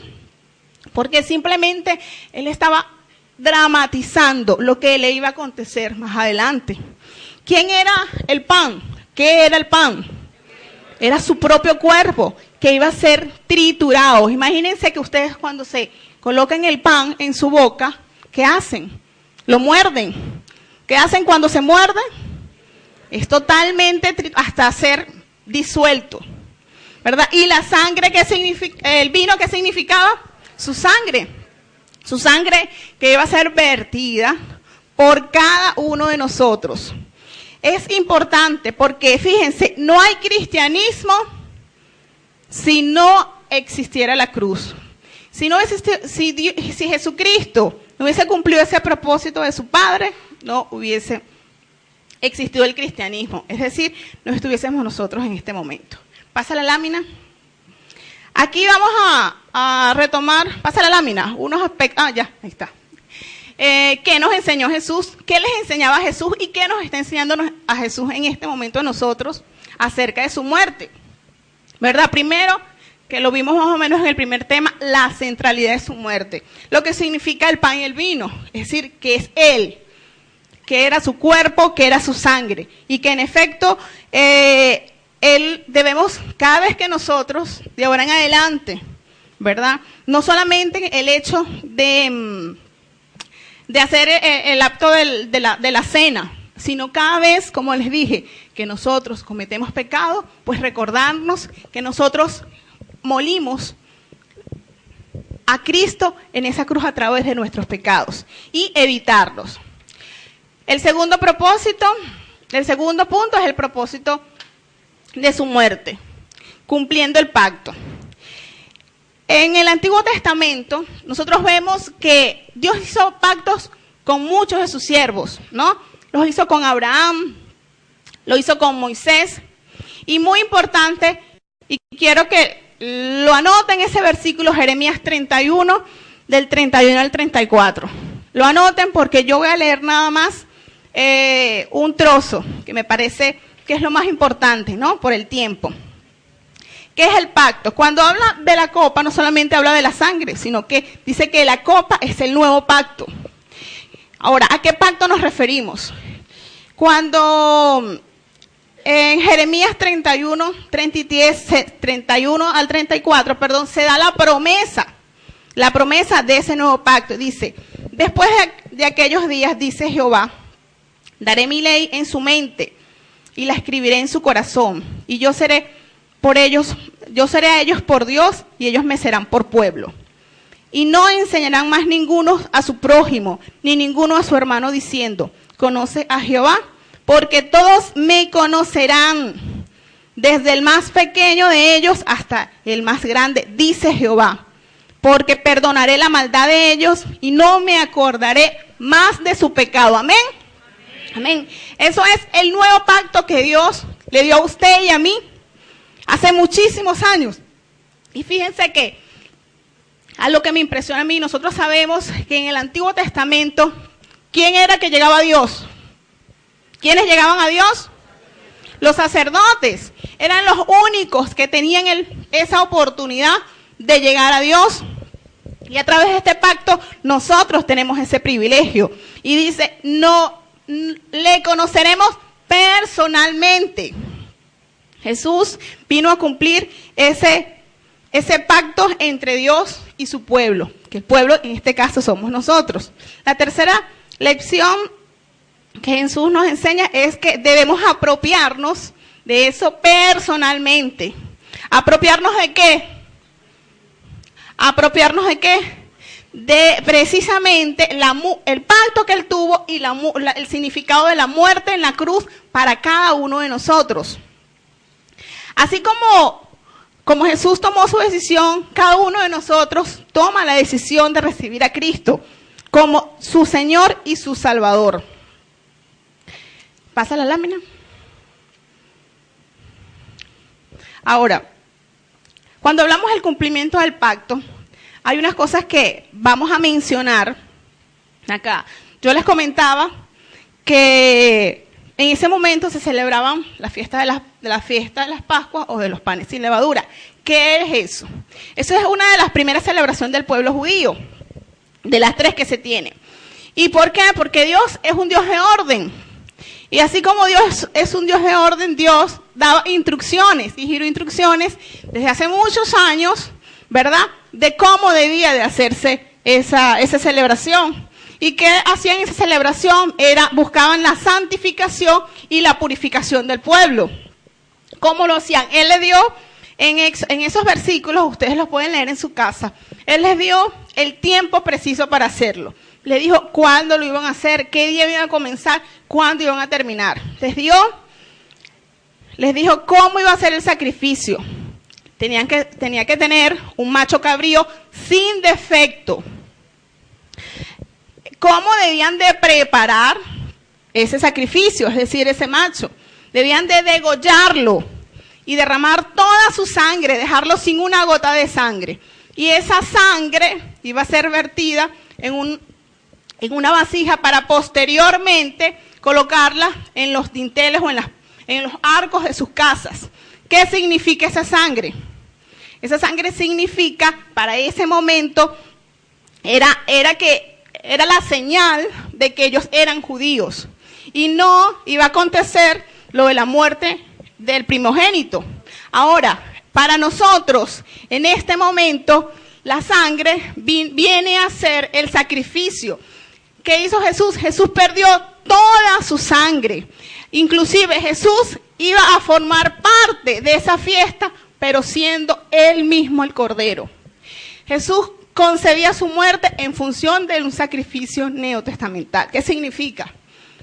Porque simplemente él estaba dramatizando lo que le iba a acontecer más adelante. ¿Quién era el pan? ¿Qué era el pan? Era su propio cuerpo que iba a ser triturado. Imagínense que ustedes cuando se colocan el pan en su boca, ¿qué hacen? Lo muerden. ¿Qué hacen cuando se muerden? Es totalmente hasta ser disuelto, ¿verdad? Y la sangre, el vino, ¿qué significaba? Su sangre que iba a ser vertida por cada uno de nosotros. Es importante porque, fíjense, no hay cristianismo si no existiera la cruz. Si Jesucristo no hubiese cumplido ese propósito de su Padre, no hubiese existido el cristianismo. Es decir, no estuviésemos nosotros en este momento. Pasa la lámina. Aquí vamos a retomar, pasa la lámina, unos aspectos, ya, ahí está. ¿Qué nos enseñó Jesús? ¿Qué les enseñaba a Jesús? ¿Y qué nos está enseñando a Jesús en este momento a nosotros acerca de su muerte? ¿Verdad? Primero, que lo vimos más o menos en el primer tema, la centralidad de su muerte. Lo que significa el pan y el vino, es decir, que es Él, que era su cuerpo, que era su sangre. Y que en efecto, Él debemos, cada vez que nosotros, de ahora en adelante, ¿verdad? No solamente el hecho de hacer el acto de la cena, sino cada vez, como les dije, que nosotros cometemos pecado, pues recordarnos que nosotros molimos a Cristo en esa cruz a través de nuestros pecados y evitarlos. El segundo punto es el propósito de su muerte, cumpliendo el pacto. En el Antiguo Testamento, nosotros vemos que Dios hizo pactos con muchos de sus siervos, ¿no? Los hizo con Abraham, lo hizo con Moisés, y muy importante, y quiero que lo anoten ese versículo, Jeremías 31, del 31 al 34. Lo anoten porque yo voy a leer nada más un trozo, que me parece que es lo más importante, ¿no? Por el tiempo. ¿Qué es el pacto? Cuando habla de la copa, no solamente habla de la sangre, sino que dice que la copa es el nuevo pacto. Ahora, ¿a qué pacto nos referimos? Cuando en Jeremías 31 al 34, se da la promesa de ese nuevo pacto. Dice, después de aquellos días, dice Jehová, daré mi ley en su mente y la escribiré en su corazón, y yo seré a ellos por Dios, y ellos me serán por pueblo. Y no enseñarán más ninguno a su prójimo, ni ninguno a su hermano, diciendo, conoce a Jehová, porque todos me conocerán, desde el más pequeño de ellos hasta el más grande, dice Jehová, porque perdonaré la maldad de ellos y no me acordaré más de su pecado. Amén. Amén. Eso es el nuevo pacto que Dios le dio a usted y a mí hace muchísimos años. Y fíjense que a lo que me impresiona a mí, nosotros sabemos que en el Antiguo Testamento, ¿quién era que llegaba a Dios? ¿Quiénes llegaban a Dios? Los sacerdotes. Eran los únicos que tenían esa oportunidad de llegar a Dios. Y a través de este pacto, nosotros tenemos ese privilegio. Y dice, no le conoceremos personalmente. Jesús vino a cumplir ese pacto entre Dios y su pueblo, que el pueblo en este caso somos nosotros. La tercera lección que Jesús nos enseña es que debemos apropiarnos de eso personalmente. ¿Apropiarnos de qué? ¿Apropiarnos de qué? De precisamente el pacto que él tuvo y el significado de la muerte en la cruz para cada uno de nosotros. Así como Jesús tomó su decisión, cada uno de nosotros toma la decisión de recibir a Cristo como su Señor y su Salvador. Pasa la lámina. Ahora, cuando hablamos del cumplimiento del pacto, hay unas cosas que vamos a mencionar acá. Yo les comentaba que en ese momento se celebraban la fiesta de las Pascuas o de los panes sin levadura. ¿Qué es eso? Eso es una de las primeras celebraciones del pueblo judío, de las 3 que se tienen. ¿Y por qué? Porque Dios es un Dios de orden. Y así como Dios es un Dios de orden, Dios daba instrucciones y giró instrucciones desde hace muchos años, ¿verdad?, de cómo debía de hacerse esa celebración. ¿Y qué hacían en esa celebración? Buscaban la santificación y la purificación del pueblo. ¿Cómo lo hacían? Él le dio, en esos versículos, ustedes los pueden leer en su casa, Él les dio el tiempo preciso para hacerlo. Le dijo cuándo lo iban a hacer, qué día iban a comenzar, cuándo iban a terminar. Les dijo cómo iba a ser el sacrificio. Tenía que tener un macho cabrío sin defecto. ¿Cómo debían de preparar ese sacrificio? Es decir, ese macho. Debían de degollarlo y derramar toda su sangre, dejarlo sin una gota de sangre. Y esa sangre iba a ser vertida en una vasija para posteriormente colocarla en los dinteles o en los arcos de sus casas. ¿Qué significa esa sangre? Esa sangre significa, para ese momento, era la señal de que ellos eran judíos. Y no iba a acontecer lo de la muerte del primogénito. Ahora, para nosotros, en este momento, la sangre viene a ser el sacrificio. ¿Qué hizo Jesús? Jesús perdió toda su sangre. Inclusive Jesús iba a formar parte de esa fiesta, pero siendo él mismo el Cordero. Jesús concebía su muerte en función de un sacrificio neotestamental. ¿Qué significa?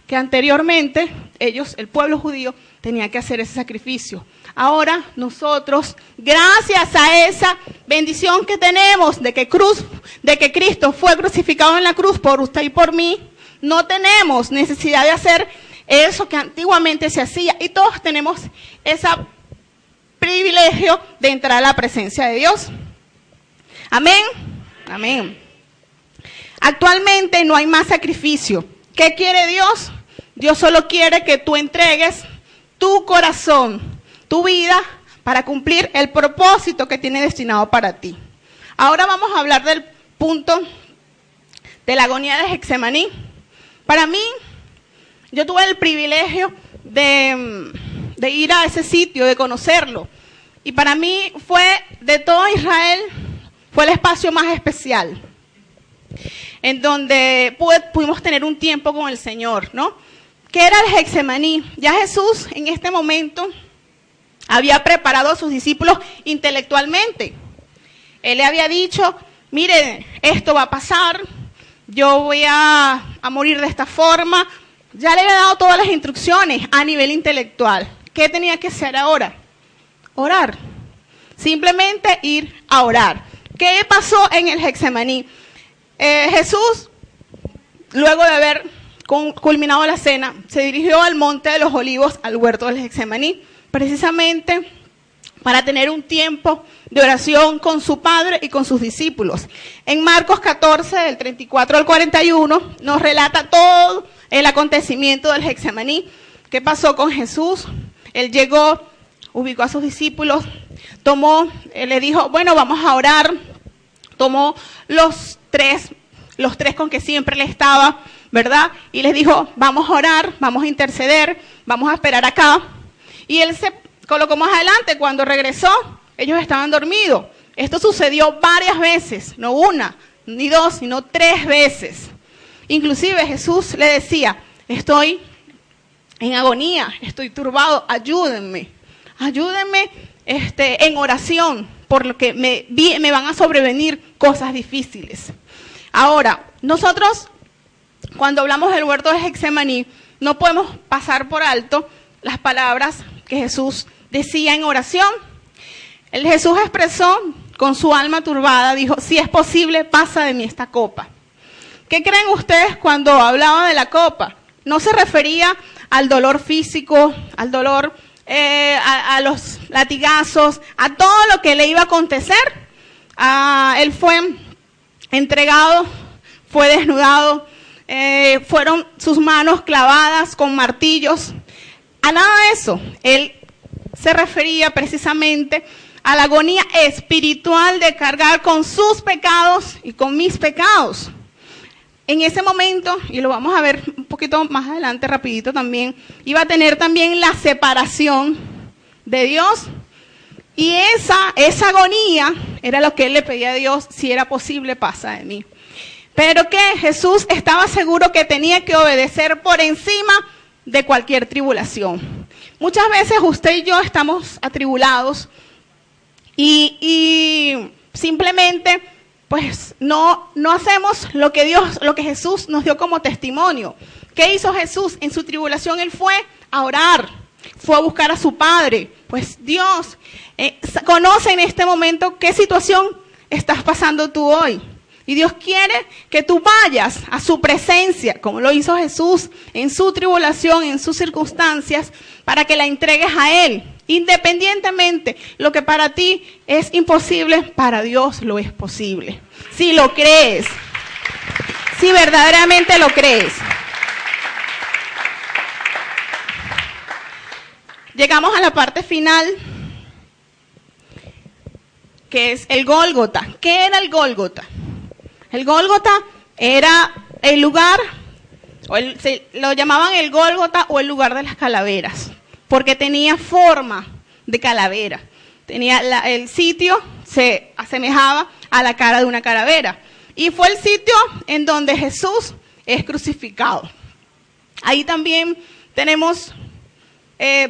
Que anteriormente el pueblo judío, tenía que hacer ese sacrificio. Ahora nosotros, gracias a esa bendición que tenemos de que Cristo fue crucificado en la cruz por usted y por mí, no tenemos necesidad de hacer eso que antiguamente se hacía. Y todos tenemos ese privilegio de entrar a la presencia de Dios. Amén. Amén. Actualmente no hay más sacrificio. ¿Qué quiere Dios? Dios solo quiere que tú entregues tu corazón, tu vida, para cumplir el propósito que tiene destinado para ti. Ahora vamos a hablar del punto de la agonía de Getsemaní. Para mí, yo tuve el privilegio de ir a ese sitio, de conocerlo. Y para mí fue, de todo Israel, fue el espacio más especial, en donde pudimos tener un tiempo con el Señor, ¿no? ¿Qué era el Getsemaní? Ya Jesús en este momento había preparado a sus discípulos intelectualmente. Él le había dicho, miren, esto va a pasar, yo voy a morir de esta forma. Ya le había dado todas las instrucciones a nivel intelectual. ¿Qué tenía que hacer ahora? Orar. Simplemente ir a orar. ¿Qué pasó en el Getsemaní? Jesús, luego de haber culminado la cena, se dirigió al Monte de los Olivos, al huerto del Getsemaní, precisamente para tener un tiempo de oración con su Padre y con sus discípulos. En Marcos 14, del 34 al 41, nos relata todo el acontecimiento del Getsemaní. ¿Qué pasó con Jesús? Él llegó, ubicó a sus discípulos, le dijo, bueno, vamos a orar. Tomó los tres con que siempre le estaba, ¿verdad? Y les dijo, vamos a orar, vamos a interceder, vamos a esperar acá. Y él se colocó más adelante. Cuando regresó, ellos estaban dormidos. Esto sucedió varias veces, no una, ni dos, sino 3 veces. Inclusive Jesús le decía, estoy en agonía, estoy turbado, ayúdenme en oración, por lo que me van a sobrevenir cosas difíciles. Ahora, nosotros cuando hablamos del huerto de Getsemaní, no podemos pasar por alto las palabras que Jesús decía en oración. Jesús expresó con su alma turbada, dijo, si es posible, pasa de mí esta copa. ¿Qué creen ustedes cuando hablaba de la copa? No se refería al dolor físico, al dolor, a los latigazos, a todo lo que le iba a acontecer. Él fue entregado, fue desnudado, fueron sus manos clavadas con martillos. A nada de eso. Él se refería precisamente a la agonía espiritual de cargar con sus pecados y con mis pecados. En ese momento, y lo vamos a ver un poquito más adelante, rapidito también, iba a tener también la separación de Dios. Y esa agonía era lo que él le pedía a Dios, si era posible, pasa de mí. Pero que Jesús estaba seguro que tenía que obedecer por encima de cualquier tribulación. Muchas veces usted y yo estamos atribulados y simplemente pues no hacemos lo que Jesús nos dio como testimonio. ¿Qué hizo Jesús en su tribulación? Él fue a orar, fue a buscar a su Padre. Pues Dios conoce en este momento qué situación estás pasando tú hoy. Y Dios quiere que tú vayas a su presencia, como lo hizo Jesús en su tribulación, en sus circunstancias, para que la entregues a Él. Independientemente, lo que para ti es imposible, para Dios lo es posible. Si lo crees, si verdaderamente lo crees. Llegamos a la parte final, que es el Gólgota. ¿Qué era el Gólgota? El Gólgota era el lugar, lo llamaban el Gólgota o el lugar de las calaveras, porque tenía forma de calavera. El sitio se asemejaba a la cara de una calavera. Y fue el sitio en donde Jesús es crucificado. Ahí también tenemos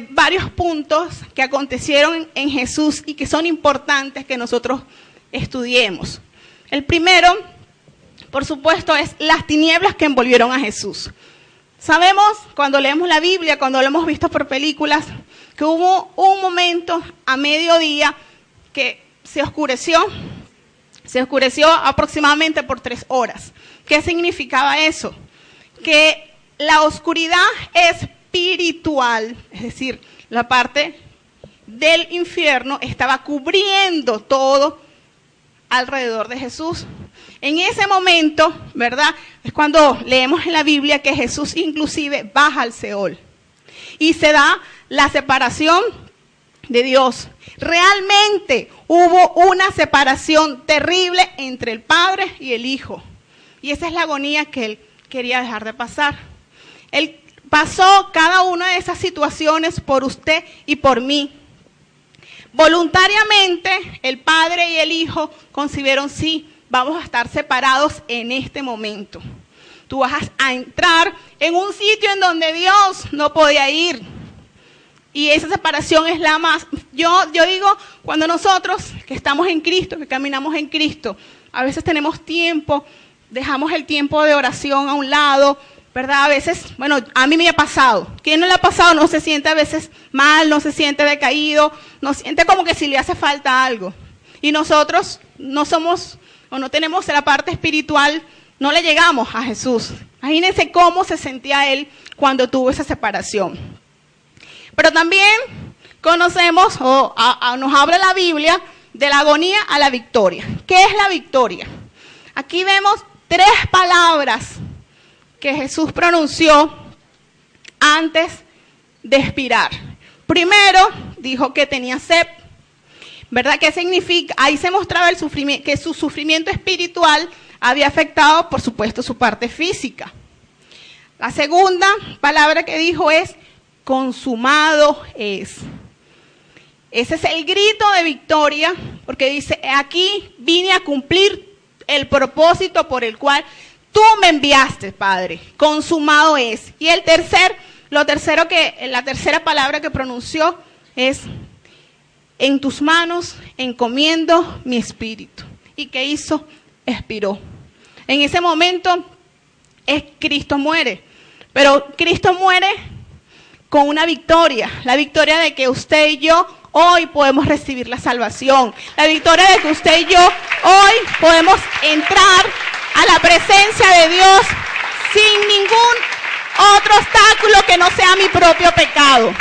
varios puntos que acontecieron en Jesús y que son importantes que nosotros estudiemos. El primero, por supuesto, es las tinieblas que envolvieron a Jesús. Sabemos, cuando leemos la Biblia, cuando lo hemos visto por películas, que hubo un momento a mediodía que se oscureció aproximadamente por 3 horas. ¿Qué significaba eso? Que la oscuridad espiritual, es decir, la parte del infierno, estaba cubriendo todo alrededor de Jesús. En ese momento, ¿verdad? Es cuando leemos en la Biblia que Jesús inclusive baja al Seol. Y se da la separación de Dios. Realmente hubo una separación terrible entre el Padre y el Hijo. Y esa es la agonía que Él quería dejar de pasar. Él pasó cada una de esas situaciones por usted y por mí. Voluntariamente, el Padre y el Hijo concibieron, sí, vamos a estar separados en este momento. Tú vas a entrar en un sitio en donde Dios no podía ir. Y esa separación es la más... Yo digo, cuando nosotros que estamos en Cristo, que caminamos en Cristo, a veces tenemos tiempo, dejamos el tiempo de oración a un lado, ¿verdad? A veces, bueno, a mí me ha pasado. ¿Quién no le ha pasado? No se siente a veces mal, no se siente decaído, no siente como que si le hace falta algo. Y nosotros no somos, o no tenemos la parte espiritual, no le llegamos a Jesús. Imagínense cómo se sentía Él cuando tuvo esa separación. Pero también conocemos, nos habla la Biblia, de la agonía a la victoria. ¿Qué es la victoria? Aquí vemos 3 palabras que Jesús pronunció antes de expirar. Primero, dijo que tenía sed. ¿Verdad? ¿Qué significa? Ahí se mostraba el sufrimiento, que su sufrimiento espiritual había afectado, por supuesto, su parte física. La segunda palabra que dijo es, consumado es. Ese es el grito de victoria, porque dice, aquí vine a cumplir el propósito por el cual tú me enviaste, Padre. Consumado es. Y la tercera palabra que pronunció es, en tus manos encomiendo mi espíritu. ¿Y qué hizo? Expiró. En ese momento, Cristo muere. Pero Cristo muere con una victoria. La victoria de que usted y yo hoy podemos recibir la salvación. La victoria de que usted y yo hoy podemos entrar a la presencia de Dios sin ningún otro obstáculo que no sea mi propio pecado.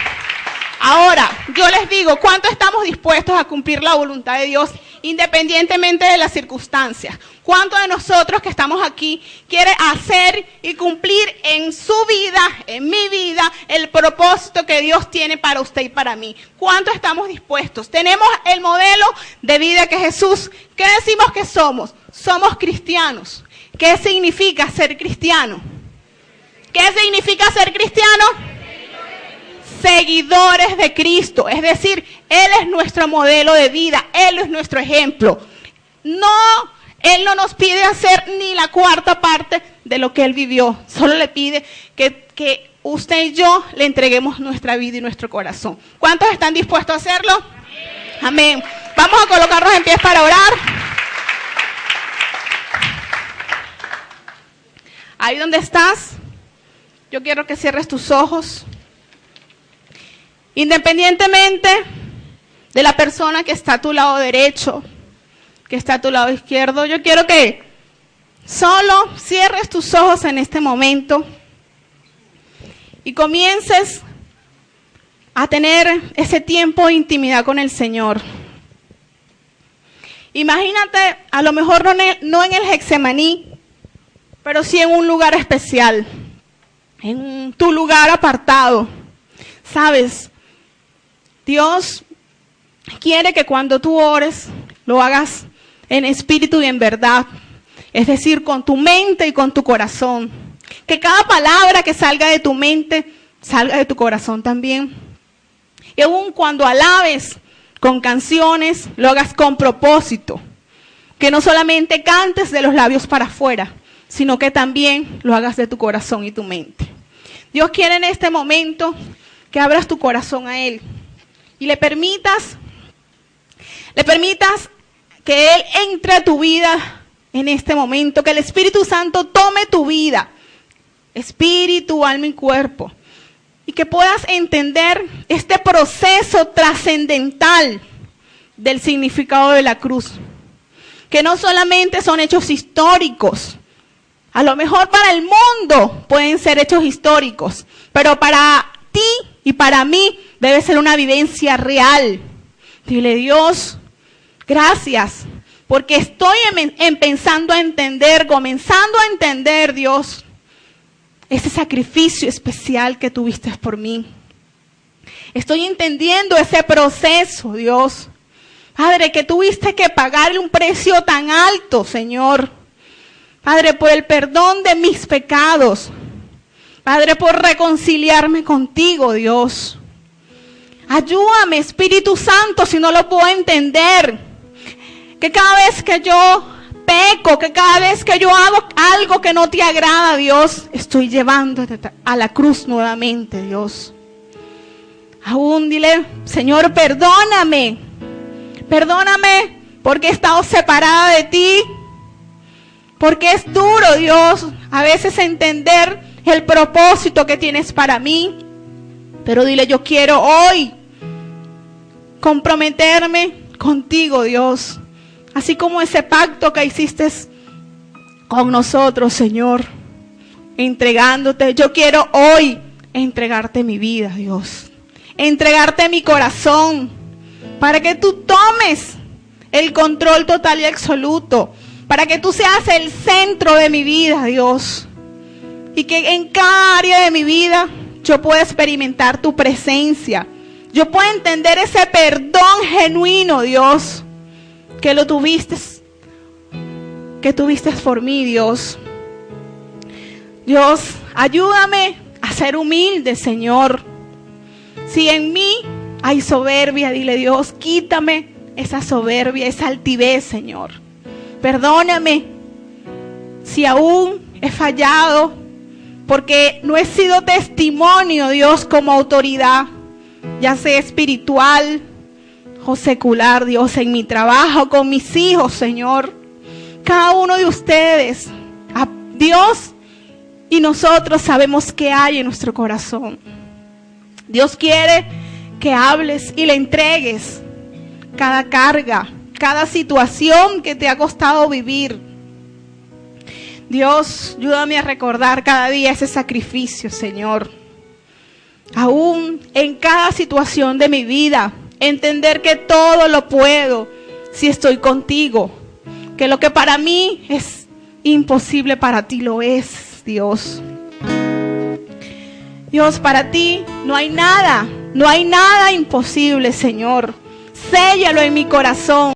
Ahora, yo les digo, ¿cuánto estamos dispuestos a cumplir la voluntad de Dios independientemente de las circunstancias? ¿Cuántos de nosotros que estamos aquí quiere hacer y cumplir en su vida, en mi vida, el propósito que Dios tiene para usted y para mí? ¿Cuánto estamos dispuestos? Tenemos el modelo de vida que Jesús, ¿qué decimos que somos? Somos cristianos. ¿Qué significa ser cristiano? ¿Qué significa ser cristiano? Seguidores de Cristo, es decir, Él es nuestro modelo de vida, Él es nuestro ejemplo. Él no nos pide hacer ni la cuarta parte de lo que Él vivió, solo le pide que usted y yo le entreguemos nuestra vida y nuestro corazón. ¿Cuántos están dispuestos a hacerlo? Amén. Vamos a colocarnos en pies para orar. Ahí donde estás, yo quiero que cierres tus ojos. Independientemente de la persona que está a tu lado derecho, que está a tu lado izquierdo, yo quiero que solo cierres tus ojos en este momento y comiences a tener ese tiempo de intimidad con el Señor. Imagínate, a lo mejor no en el Getsemaní, pero sí en un lugar especial, en tu lugar apartado. ¿Sabes? Dios quiere que cuando tú ores, lo hagas en espíritu y en verdad. Es decir, con tu mente y con tu corazón. Que cada palabra que salga de tu mente, salga de tu corazón también. Y aún cuando alabes con canciones, lo hagas con propósito. Que no solamente cantes de los labios para afuera, sino que también lo hagas de tu corazón y tu mente. Dios quiere en este momento que abras tu corazón a Él. Y le permitas que Él entre a tu vida en este momento, que el Espíritu Santo tome tu vida, espíritu, alma y cuerpo, y que puedas entender este proceso trascendental del significado de la cruz, que no solamente son hechos históricos, a lo mejor para el mundo pueden ser hechos históricos, pero para ti y para mí debe ser una vivencia real. Dile, Dios, gracias, porque estoy comenzando a entender, Dios, ese sacrificio especial que tuviste por mí. Estoy entendiendo ese proceso, Dios. Padre, que tuviste que pagar un precio tan alto, Señor. Padre, por el perdón de mis pecados. Padre, por reconciliarme contigo, Dios. Ayúdame, Espíritu Santo, si no lo puedo entender. Que cada vez que yo peco, que cada vez que yo hago algo que no te agrada, Dios, estoy llevándote a la cruz nuevamente, Dios. Aún dile, Señor, perdóname. Perdóname porque he estado separada de ti. Porque es duro, Dios, a veces entender el propósito que tienes para mí. Pero dile, yo quiero hoy comprometerme contigo, Dios. Así como ese pacto que hiciste con nosotros, Señor. Entregándote. Yo quiero hoy entregarte mi vida, Dios. Entregarte mi corazón. Para que tú tomes el control total y absoluto. Para que tú seas el centro de mi vida, Dios. Y que en cada área de mi vida yo pueda experimentar tu presencia. Yo pueda entender ese perdón genuino, Dios. Que lo tuviste. Que tuviste por mí, Dios. Dios, ayúdame a ser humilde, Señor. Si en mí hay soberbia, dile, Dios, quítame esa soberbia, esa altivez, Señor. Perdóname si aún he fallado, porque no he sido testimonio, Dios, como autoridad, ya sea espiritual o secular, Dios, en mi trabajo, con mis hijos, Señor. Cada uno de ustedes, Dios y nosotros sabemos qué hay en nuestro corazón. Dios quiere que hables y le entregues cada carga, cada situación que te ha costado vivir. Dios, ayúdame a recordar cada día ese sacrificio, Señor. Aún en cada situación de mi vida, entender que todo lo puedo si estoy contigo. Que lo que para mí es imposible, para ti lo es, Dios. Dios, para ti no hay nada imposible, Señor. Séllalo en mi corazón.